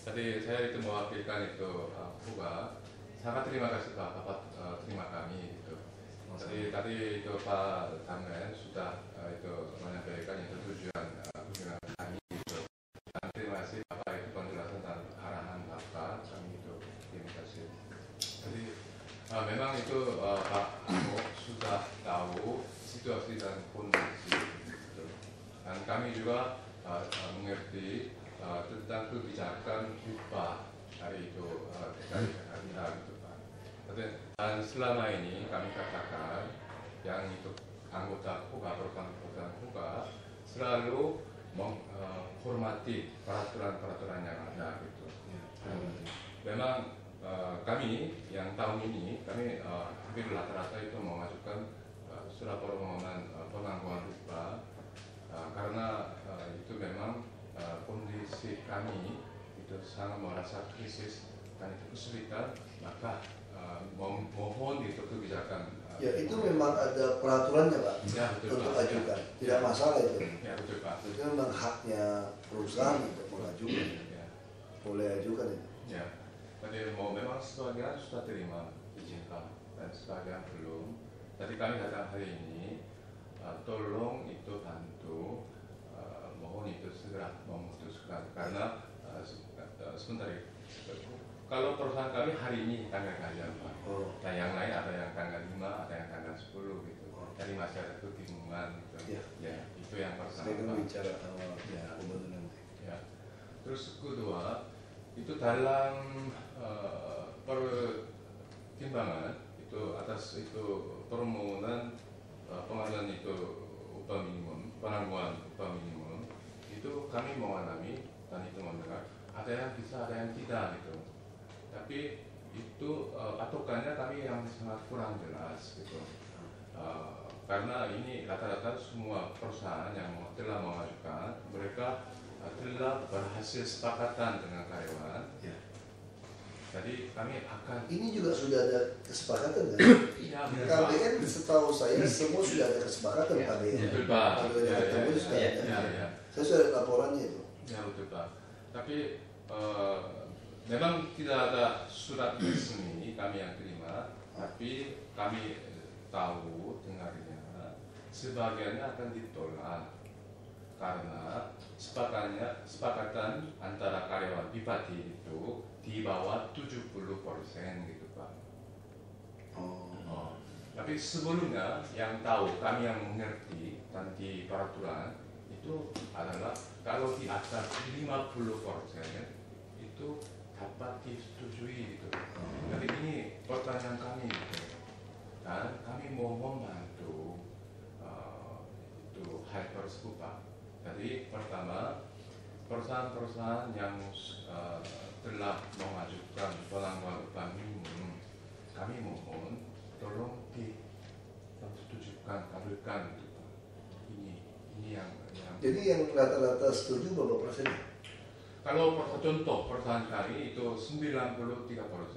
Jadi saya itu mewakilkan itu Koga. Sangat terima kasih Pak, Bapak terima kami gitu. Jadi tadi itu Pak Tamnen sudah itu menyampaikan itu tujuan kunjungan kami itu. Dan terima kasih Bapak itu penjelasan dan arahan Bapak kami itu. Terima kasih. Jadi memang itu Pak Ahok sudah tahu situasi dan kondisi gitu. Dan kami juga mengerti tentang kebijakan upah hari itu dari hari itu Pak. Dan selama ini kami katakan yang itu anggota KUGA, program KUGA selalu menghormati peraturan-peraturan yang ada gitu. Memang kami yang tahun ini kami hampir rata-rata itu mengajukan surat permohonan penangguhan upah karena itu memang kondisi kami itu sangat merasa krisis dan itu kesulitan, maka mohon itu kebijakan. Ya itu memang ada peraturannya Pak, ya, betul, untuk Pak. ajukan, tidak masalah itu. Ya betul Pak. Itu memang haknya perusahaan untuk mengajukan, boleh ajukan itu. Ya, jadi memang sebagian sudah terima izin Pak dan sebagian belum. Jadi kami datang hari ini, tolong itu bantu, mohon itu segera memutuskan karena sebentar ya. Kalau perusahaan kami hari ini tanggal kajian Pak, dan yang lain ada yang tanggal 5, ada yang tanggal 10 gitu. Jadi masih ada kebingungan gitu. Ya, itu yang pertama. Saya akan bicara sama gubernur nanti. Ya. Terus kedua, itu dalam pertimbangan itu atas itu permohonan pengajuan itu upah minimum, penangguhan upah minimum, itu kami mengalami dan itu mendengar ada yang bisa, ada yang tidak gitu. Tapi itu patokannya kami yang sangat kurang jelas gitu. Karena ini rata-rata semua perusahaan yang telah mengajukan mereka telah berhasil sepakatan dengan karyawan. Jadi kami akan. Ini juga sudah ada kesepakatan kan? Iya. KBN setahu saya semua sudah ada kesepakatan KBN. Betul Pak. Kalau ada ketemu sudah ada. Saya sudah ada laporannya itu. Ya betul Pak. Tapi memang tidak ada surat resmi kami yang terima, tapi kami tahu dengarnya sebagiannya akan ditolak karena sepakatan antara karyawan Bupati itu di bawah 70% gitu Pak. Tapi sebelumnya yang tahu kami yang mengerti dan di peraturan itu adalah kalau di atas 50% itu dapat disetujui gitu. Jadi ini pertanyaan kami gitu. Dan kami mau membantu itu hal tersebut Pak. Jadi pertama perusahaan-perusahaan yang telah mengajukan penangguhan upah minimum, kami mohon tolong disetujukan, kabulkan gitu Pak. Ini yang jadi yang rata-rata setuju berapa persen? Kalau contoh perusahaan kami itu 93%.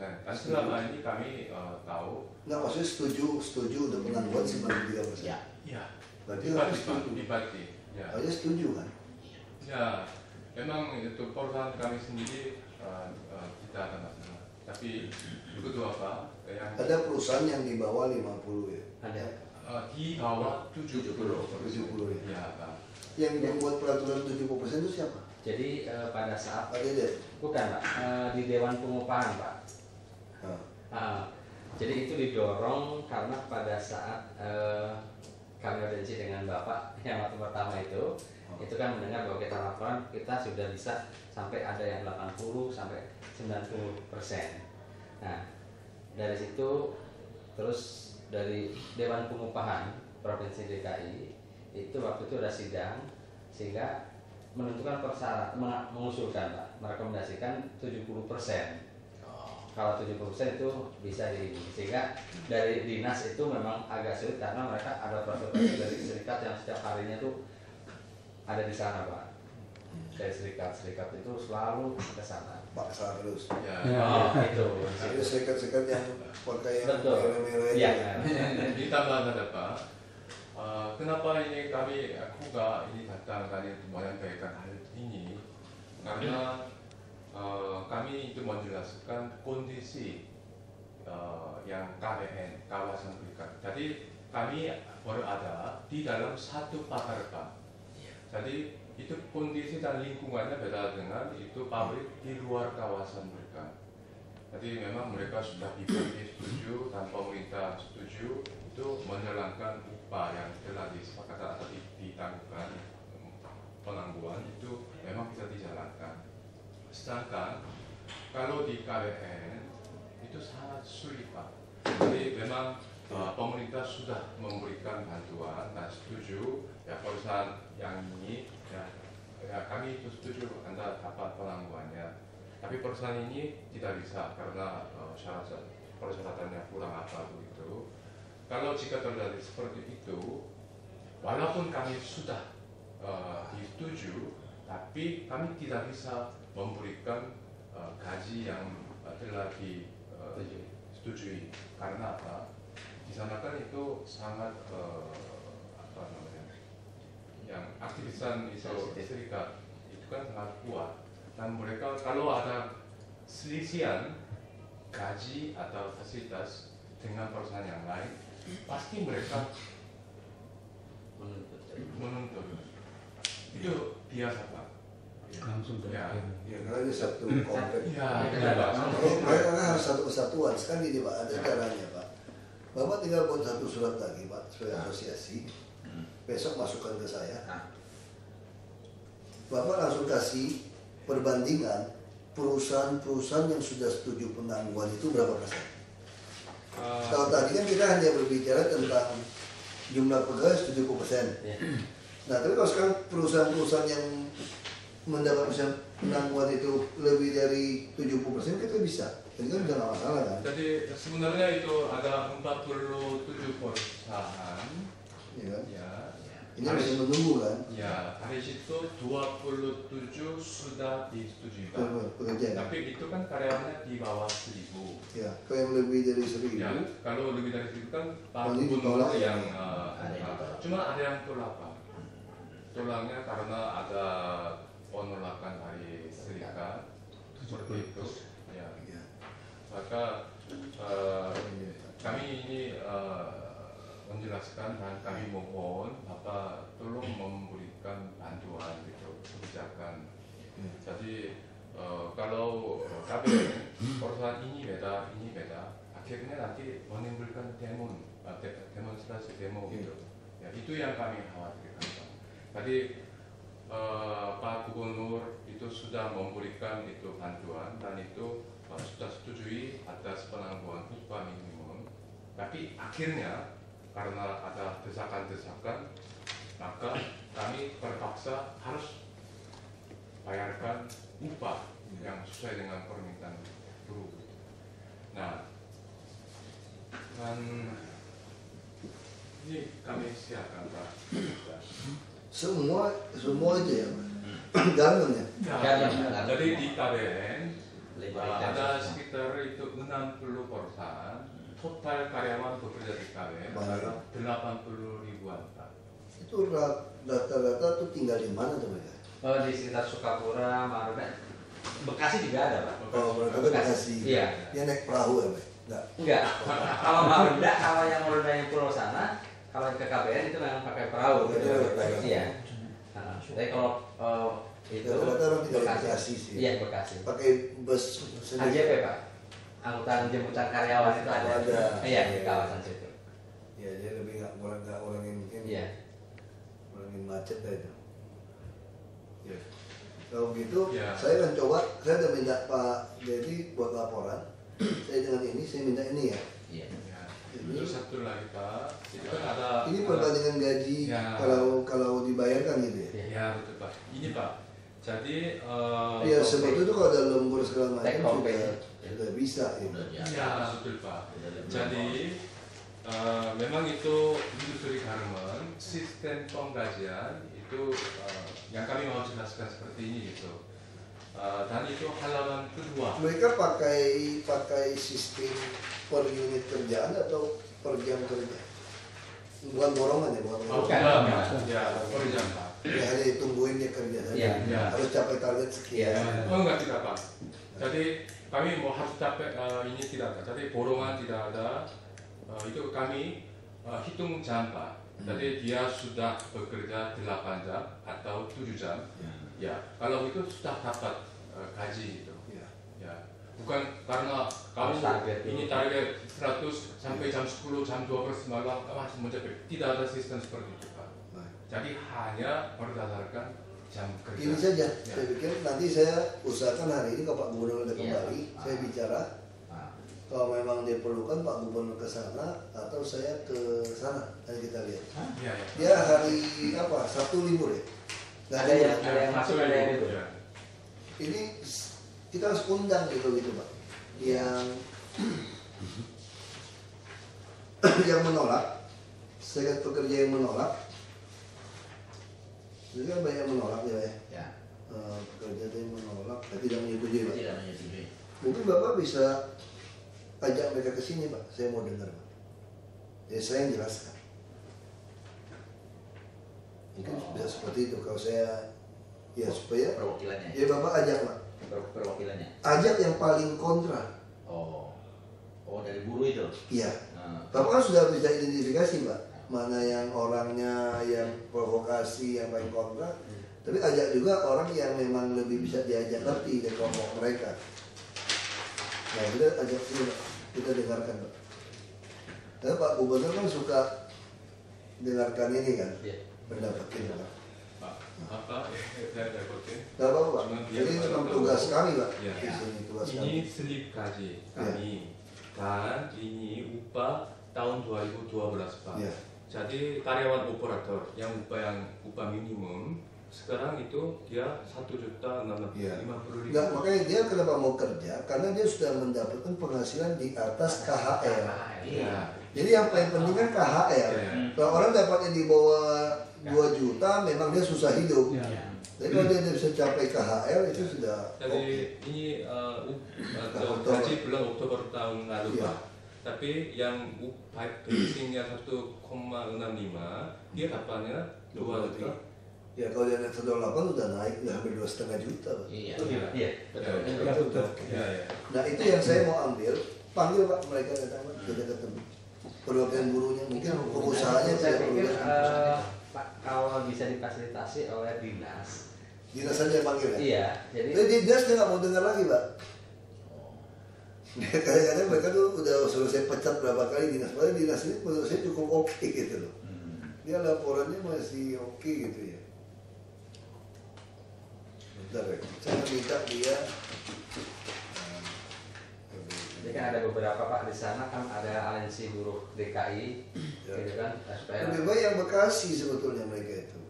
Dan selama ini kami tahu. Nggak, maksudnya setuju untuk penangguhan 93%. Ya. Berarti Bupati. Ya. Hanya setuju kan? Ya. Memang itu perusahaan kami sendiri tidak ada masalah. Tapi kedua Pak, yang ada perusahaan yang di bawah 50 ya? Ada. Di bawah 70 ya. Ya Pak. Yang membuat peraturan 70% itu siapa? Jadi pada saat bukan Pak, di Dewan Pengupahan Pak. Jadi itu didorong karena pada saat kami audiensi dengan Bapak yang waktu pertama itu kan mendengar bahwa kita laporan kita sudah bisa sampai ada yang 80 sampai 90%. Nah dari situ terus dari Dewan Pengupahan Provinsi DKI itu waktu itu ada sidang sehingga menentukan persyarat, mengusulkan Pak, merekomendasikan 70%. Kalau 70% itu bisa sehingga dari dinas itu memang agak sulit karena mereka ada prosedur dari serikat yang setiap harinya tuh ada di sana Pak. dari serikat-serikat itu selalu ke sana. Paksa terus. Ya. Oh, itu. Jadi serikat-serikat yang pakai yang Betul. merah-merah itu. Iya. Ditambah ada Pak, kenapa ini kami Kuga ini datang kali untuk menyampaikan hal ini karena kami itu menjelaskan kondisi yang KBN kawasan berikat. Jadi kami baru ada di dalam satu pagar Pak. Jadi itu kondisi dan lingkungannya beda dengan itu pabrik di luar kawasan mereka. Jadi memang mereka sudah diberi setuju dan pemerintah setuju itu menjalankan upah yang telah disepakati atau ditangguhkan penangguhan itu memang bisa dijalankan. Sedangkan kalau di KBN itu sangat sulit Pak. Jadi memang pemerintah sudah memberikan bantuan dan setuju ya perusahaan yang ini ya kami itu setuju Anda dapat penangguhannya. Tapi perusahaan ini tidak bisa karena persyaratannya kurang apa begitu. Kalau jika terjadi seperti itu, walaupun kami sudah disetujui, tapi kami tidak bisa memberikan gaji yang telah disetujui. Karena apa? Di sana kan itu sangat apa namanya, yang aktivisan itu serikat itu kan sangat kuat. Dan mereka kalau ada selisihan gaji atau fasilitas dengan perusahaan yang lain, pasti mereka menuntut. Itu biasa Pak. Langsung ya. Ya karena ini satu komplek. Ya, mereka kan harus satu kesatuan. Sekarang gini Pak, ada caranya Pak. Bapak tinggal buat satu surat lagi Pak sebagai asosiasi. Besok masukkan ke saya. Bapak langsung kasih perbandingan perusahaan-perusahaan yang sudah setuju penangguhan itu berapa persen? Kalau tadi kan kita hanya berbicara tentang jumlah pegawai 70%. Nah, tapi kalau sekarang perusahaan-perusahaan yang mendapatkan penangguhan itu lebih dari 70%, kita bisa. Jadi kan nggak masalah kan? Jadi sebenarnya itu ada 47 perusahaan. Iya kan? Ya. Ini masih menunggu kan? Ya, hari itu 27 sudah disetujui Pak. Pekerjaan. Tapi itu kan karyawannya di bawah 1000. Ya, kalau yang lebih dari 1000. Ya, kalau lebih dari 1000 kan Pak ini Gubernur ditolak yang ya? cuma ada yang tolak Pak. Tolaknya karena ada penolakan dari serikat seperti itu. Ya. Maka kami ini menjelaskan dan kami mohon Bapak tolong memberikan bantuan gitu kebijakan. Jadi kalau KBN perusahaan ini beda, akhirnya nanti menimbulkan demonstrasi gitu. Ya itu yang kami khawatirkan Pak. Tadi Pak Gubernur itu sudah memberikan itu bantuan dan itu sudah setujui atas penangguhan upah minimum. Tapi akhirnya karena ada desakan-desakan, maka kami terpaksa harus bayarkan upah yang sesuai dengan permintaan buruh. Nah, dan ini kami siapkan Pak. Semua aja ya Pak? Jangan ya? Jadi di KBN ada sekitar itu 60 perusahaan. Total karyawan bekerja di KBN adalah 80 ribuan Pak. Itu rata-rata tuh tinggal di mana tuh mereka? Di sekitar Sukapura, Marunda, Bekasi juga ada Pak. Oh, mereka Bekasi. Iya. Dia naik perahu ya Pak? Enggak. Kalau Marunda, kalau yang Marunda yang pulau sana, kalau ke KBN itu memang pakai perahu. Iya. Tapi kalau itu rata-rata orang tinggal di Bekasi sih. Iya, Bekasi. Pakai bus sendiri. AJP Pak. Angkutan jemputan karyawan itu ada. Iya, di kawasan situ. Iya, jadi lebih nggak ngurangin ini. Iya. Ngurangin macet aja itu. Ya. Kalau gitu, saya akan coba. Saya udah minta Pak Dedi buat laporan. Saya dengan ini, saya minta ini ya. Iya. Itu satu lagi Pak. Itu kan ada. Ini perbandingan gaji kalau dibayarkan gitu ya. Ya betul Pak. Ini Pak. Jadi. Ya seperti itu kalau ada lembur segala macam sudah bisa gitu. Ya betul Pak. Jadi memang itu industri garment sistem penggajian itu yang kami mau jelaskan seperti ini gitu. Dan itu halaman kedua. Mereka pakai sistem per unit kerjaan atau per jam kerja? Bukan borongan ya, bukan borongan. Ya, per jam Pak. Ya, hanya ditungguin dia kerja saja. Ya. Harus capai target sekian. Oh enggak, tidak Pak. Jadi kami mau harus capai ini tidak ada. Jadi borongan tidak ada. Itu kami hitung jam Pak. Jadi dia sudah bekerja 8 jam atau 7 jam. Ya, kalau itu sudah dapat gaji gitu. Ya. Bukan karena kamu ini target 100 sampai jam 10, jam 12 malam masih mencapai. Tidak ada sistem seperti itu Pak. Jadi hanya berdasarkan jam kerja. Ini saja, saya pikir nanti saya usahakan hari ini kalau Pak Gubernur ada kembali, saya bicara. Kalau memang diperlukan Pak Gubernur ke sana atau saya ke sana, nanti kita lihat. Dia hari apa? Sabtu libur ya? Nggak ada yang masuk, ada yang libur. Ini kita harus undang gitu Pak. Yang menolak, serikat pekerja yang menolak. Jadi kan banyak menolak ya. Pekerja yang menolak, tidak menyetujui Pak. Tidak menyetujui. Mungkin Bapak bisa ajak mereka ke sini Pak, saya mau dengar Pak. Ya saya yang jelaskan. Mungkin sudah seperti itu kalau saya ya supaya perwakilannya. Ya Bapak ajak Pak. Perwakilannya. Ajak yang paling kontra. Oh dari buruh itu. Iya. Bapak kan sudah bisa identifikasi Pak, mana yang orangnya yang provokasi, yang paling kontra. Tapi ajak juga orang yang memang lebih bisa diajak ngerti dari kelompok mereka. Nah kita ajak sini Pak, kita dengarkan Pak. Karena Pak Gubernur kan suka dengarkan ini kan, pendapat ini Pak. Saya repotin. Gak apa-apa Pak, ini memang tugas kami Pak. Ya. Di sini tugas Ini kami. slip gaji kami. Dan ini upah tahun 2012 Pak. Ya. Jadi karyawan operator yang upah minimum sekarang itu dia 1.650.000. Nggak, makanya dia kenapa mau kerja? Karena dia sudah mendapatkan penghasilan di atas KHR. Iya. Jadi yang paling penting kan KHR. Kalau orang dapatnya di bawah 2 juta, memang dia susah hidup. Jadi kalau dia bisa capai KHR itu sudah. Jadi ini gaji bulan Oktober tahun lalu Pak. Tapi yang basicnya 1,65 dia dapatnya 2 juta. Ya kalau dia naik 1,8 udah naik ya hampir 2,5 juta. Iya. Betul. Nah itu yang saya mau ambil, panggil Pak mereka datang Pak, kita ketemu. Perwakilan buruhnya mungkin pengusahanya saya pikir Pak kalau bisa difasilitasi oleh dinas. Dinas saja panggil ya. Iya. Jadi dinas dia nggak mau dengar lagi Pak. Kadang-kadang mereka tuh udah suruh saya pecat berapa kali dinas. Padahal dinas ini menurut saya cukup oke gitu loh. Dia laporannya masih oke gitu ya. Bentar ya, saya minta dia. Jadi kan ada beberapa Pak di sana kan ada aliansi buruh DKI, gitu kan? supaya Lebih baik yang Bekasi sebetulnya mereka itu.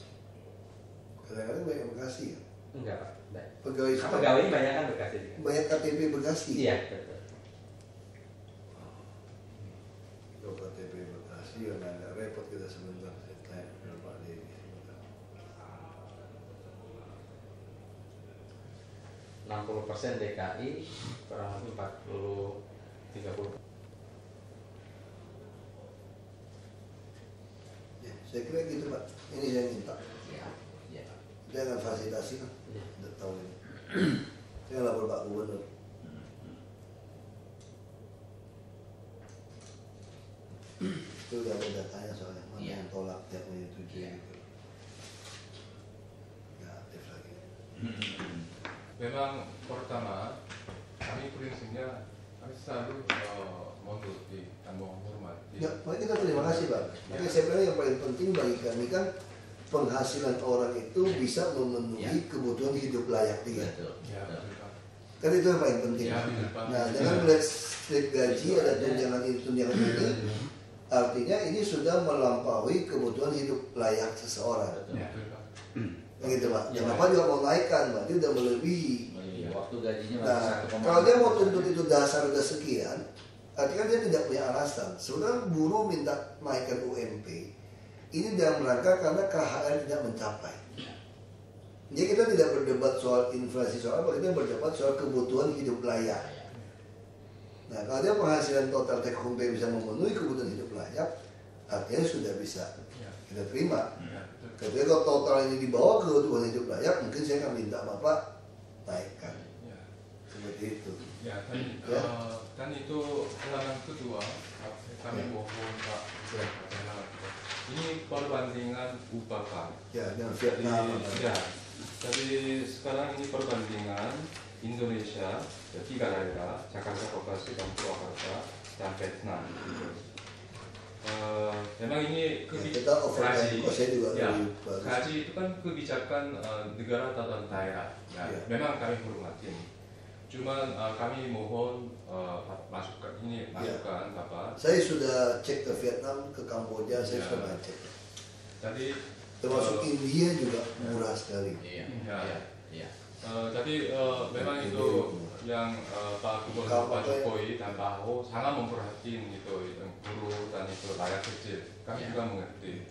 Kadang-kadang banyak Bekasi ya. Enggak Pak. Pegawai pegawai banyak kan Bekasi. Banyak KTP Bekasi. Iya betul. Kalau KTP Bekasi ya agak repot kita sebentar. Saya tanya ke Pak Dedi sebentar. 60% DKI, kurang lebih 30. Ya, saya kira gitu Pak. Ini saya minta. Iya. Dia akan fasilitasi kan. Udah tahu ini. Saya lapor Pak Gubernur. Itu udah ada datanya soalnya mana yang tolak, yang menyetujui gitu. Nggak aktif lagi. Memang pertama kami prinsipnya kami selalu menuruti dan menghormati. Ya, makanya kita terima kasih Pak. Makanya saya bilang yang paling penting bagi kami kan penghasilan orang itu bisa memenuhi kebutuhan hidup layak dia. Kan itu yang paling penting. Nah, dengan melihat slip gaji ada tunjangan ini, artinya ini sudah melampaui kebutuhan hidup layak seseorang. Gitu Pak. Jangan Pak juga mau naikkan, Pak. Dia udah melebihi. Waktu gajinya Nah, kalau dia mau tuntut itu dasar udah sekian, artinya dia tidak punya alasan. Sebenarnya buruh minta naikkan UMP ini dalam rangka karena KHR tidak mencapai. Jadi kita tidak berdebat soal inflasi soal apa, kita berdebat soal kebutuhan hidup layak. Nah, kalau dia penghasilan total take home pay bisa memenuhi kebutuhan hidup layak, artinya sudah bisa kita terima. Tapi kalau total ini dibawa ke kebutuhan hidup layak, mungkin saya akan minta Bapak naikkan. Seperti itu. Ya, dan itu halaman kedua kami mohon Pak ini perbandingan upah Pak. Ya, dengan Vietnam. Ya, jadi sekarang ini perbandingan Indonesia, 3 daerah, Jakarta, Bekasi, dan Purwakarta, dan Vietnam. Memang ini gaji, gaji itu kan kebijakan negara atau daerah. Ya, memang kami hormatin. Cuman kami mohon masukan Bapak. Saya sudah cek ke Vietnam, ke Kamboja, saya sudah cek. Jadi termasuk India juga murah sekali. Jadi memang itu yang Pak Gubernur Pak Jokowi dan Pak Ahok sangat memperhatikan itu buruh dan itu rakyat kecil. Kami juga mengerti.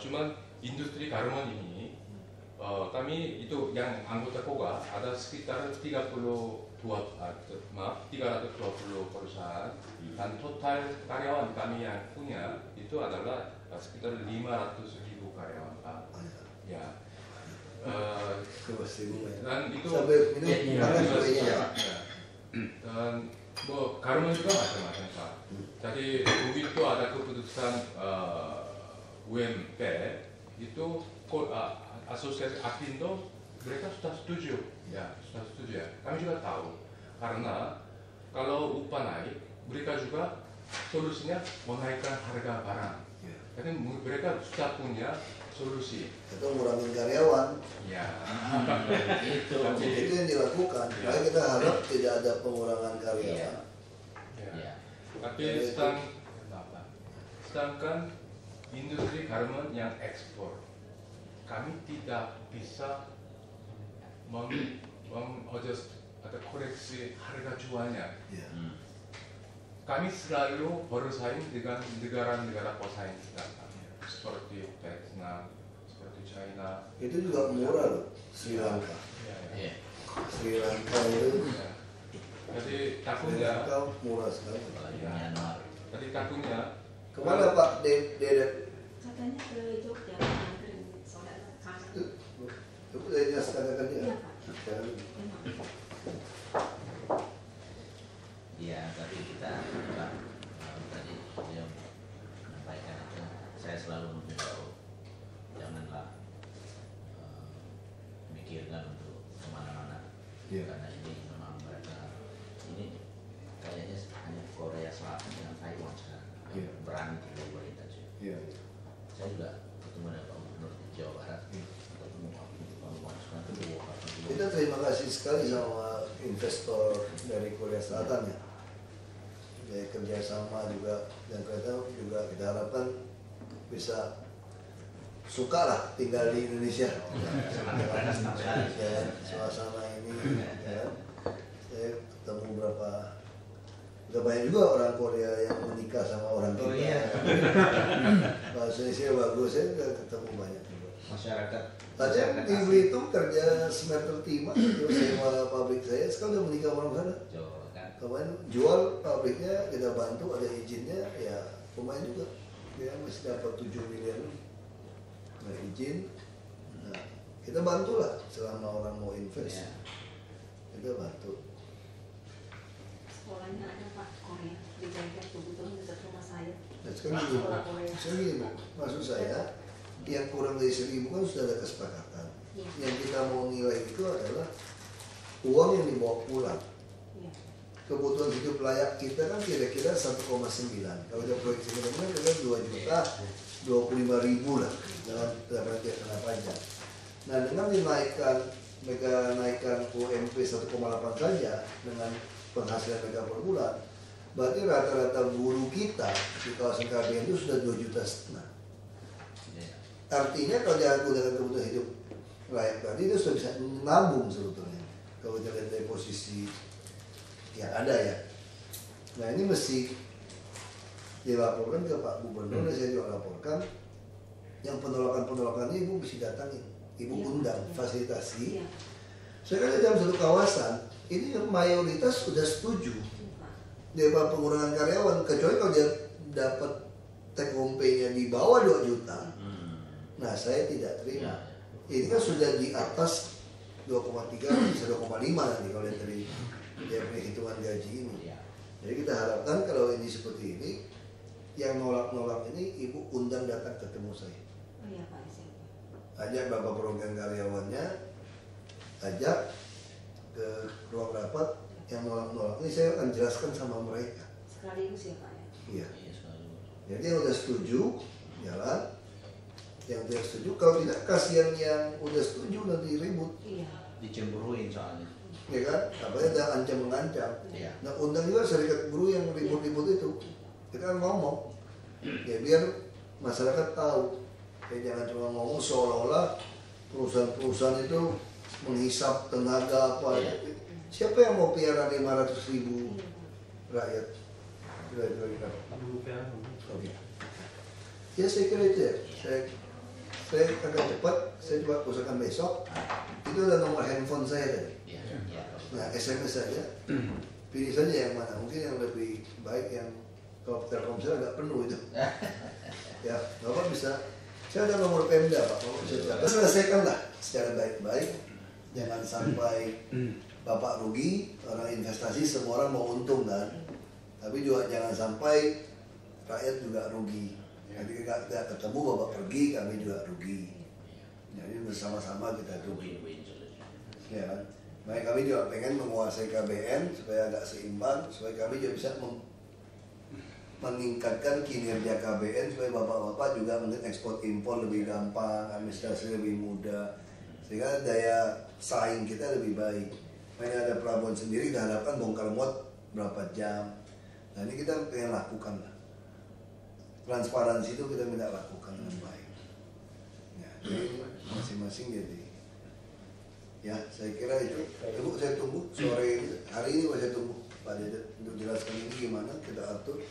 Cuman industri garmen ini kami itu yang anggota KOGA ada sekitar 320 perusahaan dan total karyawan kami yang punya itu adalah sekitar 500.000 karyawan Pak. Ya. Dan itu dan garmen juga macam-macam Pak. Jadi begitu ada keputusan UMP itu asosiasi Apindo mereka sudah setuju ya. Kami juga tahu karena kalau upah naik mereka juga solusinya menaikkan harga barang. Jadi mereka sudah punya solusi. Itu ngurangin karyawan. Ya. Itu yang dilakukan. Makanya kita harap tidak ada pengurangan karyawan. Tapi sedangkan industri garmen yang ekspor kami tidak bisa adjust atau koreksi harga jualnya. Kami selalu bersaing dengan negara-negara pesaing kita, seperti Vietnam, seperti China. Itu juga murah loh, Sri Lanka. Sri Lanka itu. Jadi takutnya murah sekali. Jadi takutnya kemana Pak Dede? Katanya ke Jogja. Itu dari dinas tenaga kerja. Iya, tapi kita juga tadi dia menyampaikan itu, saya selalu menghimbau janganlah mikirkan untuk kemana-mana, karena ini memang mereka ini kayaknya hanya Korea Selatan dengan Taiwan sekarang berani di luar itu aja. Saya juga ketemu dengan Pak Gubernur di Jawa Barat, ketemu Pak kita terima kasih sekali sama investor dari Korea Selatan ya. Dari kerjasama juga dan kereta juga kita harapkan bisa suka lah tinggal di Indonesia. Suasana ini ya. Saya ketemu udah banyak juga orang Korea yang menikah sama orang kita. Bahasa Indonesia bagus, saya udah ketemu banyak juga. Masyarakat di Belitung kerja smelter timah, terus sewa pabrik saya, sekarang udah menikah sama orang sana. Kemarin jual pabriknya, kita bantu, ada izinnya, ya lumayan juga. Dia masih dapat 7 miliar. Nah izin, nah kita bantu lah selama orang mau invest. Kita bantu. Sekolahnya ada Pak Korea, dijaga kebetulan dekat rumah saya. Nah sekarang gini, maksud saya, yang kurang dari 1.000 kan sudah ada kesepakatan. Yang kita mau nilai itu adalah uang yang dibawa pulang. Kebutuhan hidup layak kita kan kira-kira 1,9. Kalau kita proyeksi benar-benar kita 2.025.000 lah dengan dia kena pajak. Nah dengan mereka naikkan UMP 1,8 saja dengan penghasilan mereka per bulan, berarti rata-rata buruh kita di kawasan KBN itu sudah 2,5 juta. Artinya kalau dia gunakan kebutuhan hidup layak tadi itu sudah bisa nabung sebetulnya kalau kita lihat dari posisi yang ada ya. Nah ini mesti dilaporkan ke Pak Gubernur dan saya juga laporkan Yang penolakan ini ibu bisa datangin, ibu undang, fasilitasi. Iya. Saya kan dalam satu kawasan, ini mayoritas sudah setuju dia pengurangan karyawan, kecuali kalau dia dapat take home pay-nya di bawah 2 juta. Nah saya tidak terima. Ini kan sudah di atas 2,3 bisa 2,5 nanti kalau lihat dari perhitungan gaji ini. Jadi kita harapkan kalau ini seperti ini, yang nolak-nolak ini ibu undang datang ketemu saya. Oh iya Pak, siapa? Ajak bapak program karyawannya, ajak ke ruang rapat. Yang nolak-nolak ini saya akan jelaskan sama mereka. Sekaligus ya Pak ya? Iya. Jadi yang udah setuju jalan, yang tidak setuju kalau tidak kasihan yang udah setuju nanti ribut. Iya. Dicemburuin soalnya. Ya kan? Apalagi ada ancam mengancam. Iya. Nah undang juga serikat buruh yang ribut-ribut itu. Kita kan ngomong, ya biar masyarakat tahu. Ya jangan cuma ngomong seolah-olah perusahaan-perusahaan itu menghisap tenaga apa. Siapa yang mau piara 500.000 rakyat? Kira-kira. Oke. Ya saya kira itu ya. Saya agak cepat. Saya coba usahakan besok. Itu ada nomor handphone saya tadi. Nah SMS saja. Pilih saja yang mana. Mungkin yang lebih baik yang kalau Telkomsel agak penuh itu. Ya, Bapak bisa. Saya ada nomor Pemda Pak. Bapak bisa selesaikan lah secara baik-baik. Jangan sampai Bapak rugi, orang investasi semua orang mau untung kan. Tapi juga jangan sampai rakyat juga rugi. Jadi tidak ketemu Bapak pergi, kami juga rugi. Jadi bersama-sama kita rugi. Ya kan? Makanya kami juga pengen menguasai KBN supaya agak seimbang, supaya kami juga bisa meningkatkan kinerja KBN supaya bapak-bapak juga mungkin ekspor impor lebih gampang, administrasi lebih mudah, sehingga daya saing kita lebih baik. Makanya ada pelabuhan sendiri kita harapkan bongkar muat berapa jam. Nah ini kita pengen lakukan lah. Transparansi itu kita minta lakukan dengan baik. Ya, jadi masing-masing jadi. Ya saya kira itu. Ibu saya tunggu sore ini, hari ini saya tunggu Pak Dedet untuk jelaskan ini gimana kita atur.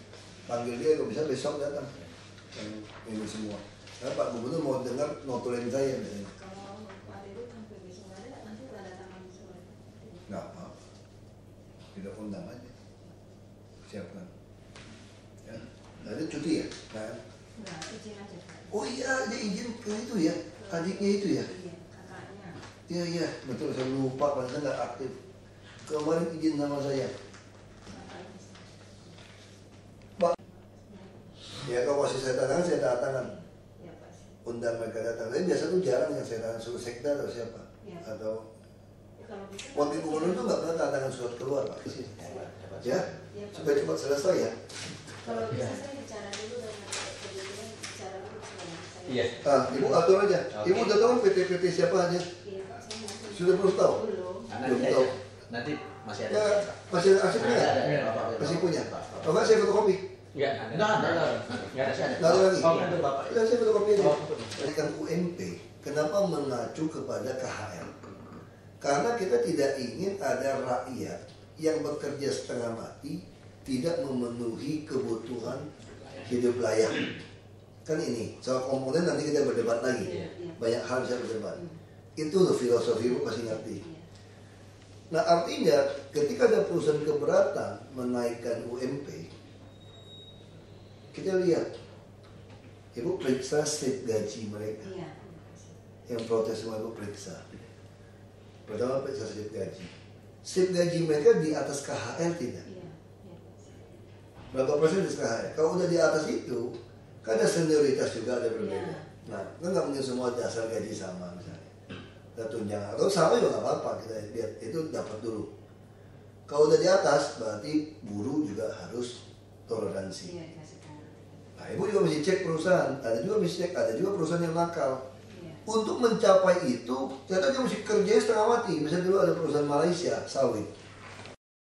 Panggil dia kalau bisa besok datang. Yang ini semua. Karena Pak Gubernur mau dengar notulen saya misalnya. Kalau Pak Dedet sampai besok ada, nanti tanda tangan semua. Nggak apa-apa. Kita undang aja. Siapkan. Ya. Nah, itu cuti ya? Nah. Enggak, izin aja. Oh iya, dia izin ke itu ya? Adiknya itu ya? Iya, kakaknya. Iya, iya. Betul, saya lupa. Padahal nggak aktif. Kemarin izin sama saya. Pak. Ya, kalau masih saya tangan, saya tanda tangan. Ya, Pak. Undang mereka datang. Tapi biasa tuh jarang yang saya tangan suruh sekda atau siapa. Ya. Atau Kalau bisa, wakil gubernur itu nggak pernah tanda tangan surat keluar, Pak. Ya, supaya cepat selesai ya. kalau bisa saya bicara dulu dengan kebetulan bicara dulu sama saya. Iya. Ah, Ibu atur aja. Ibu udah tahu PT-PT siapa aja? Iya, Pak, saya masih Sudah belum tahu? belum. Belum tahu. Nanti masih ada. Ya, masih ada arsipnya nggak? Masih punya. Kalau nggak saya fotokopi. Enggak ada. Enggak ada. Nggak ada lagi. Oh, itu Bapak. Ya, saya fotokopi aja. Kan UMP, kenapa mengacu kepada KHL? Karena kita tidak ingin ada rakyat yang bekerja setengah mati, tidak memenuhi kebutuhan hidup layak. Kan ini, soal komponen nanti kita berdebat lagi. Banyak hal bisa berdebat. Itu loh filosofi Ibu pasti ngerti. Nah artinya ketika ada perusahaan keberatan menaikkan UMP, kita lihat, Ibu periksa slip gaji mereka. Iya. Yang protes semua Ibu periksa. Pertama periksa slip gaji. Slip gaji mereka di atas KHL tidak? Iya. Berapa persen di KHL? Kalau udah di atas itu, kan ada senioritas juga ada berbeda. Iya. Nah, kan nggak mungkin semua dasar gaji sama misalnya. Kita tunjangan atau sama juga nggak apa-apa, kita lihat itu dapat dulu. Kalau udah di atas, berarti buruh juga harus toleransi. Iya, dikasih tahu. Nah, Ibu juga mesti cek perusahaan. Ada juga mesti cek, ada juga perusahaan yang nakal. Iya. Untuk mencapai itu, ternyata dia mesti kerja setengah mati. Misalnya dulu ada perusahaan Malaysia, sawit.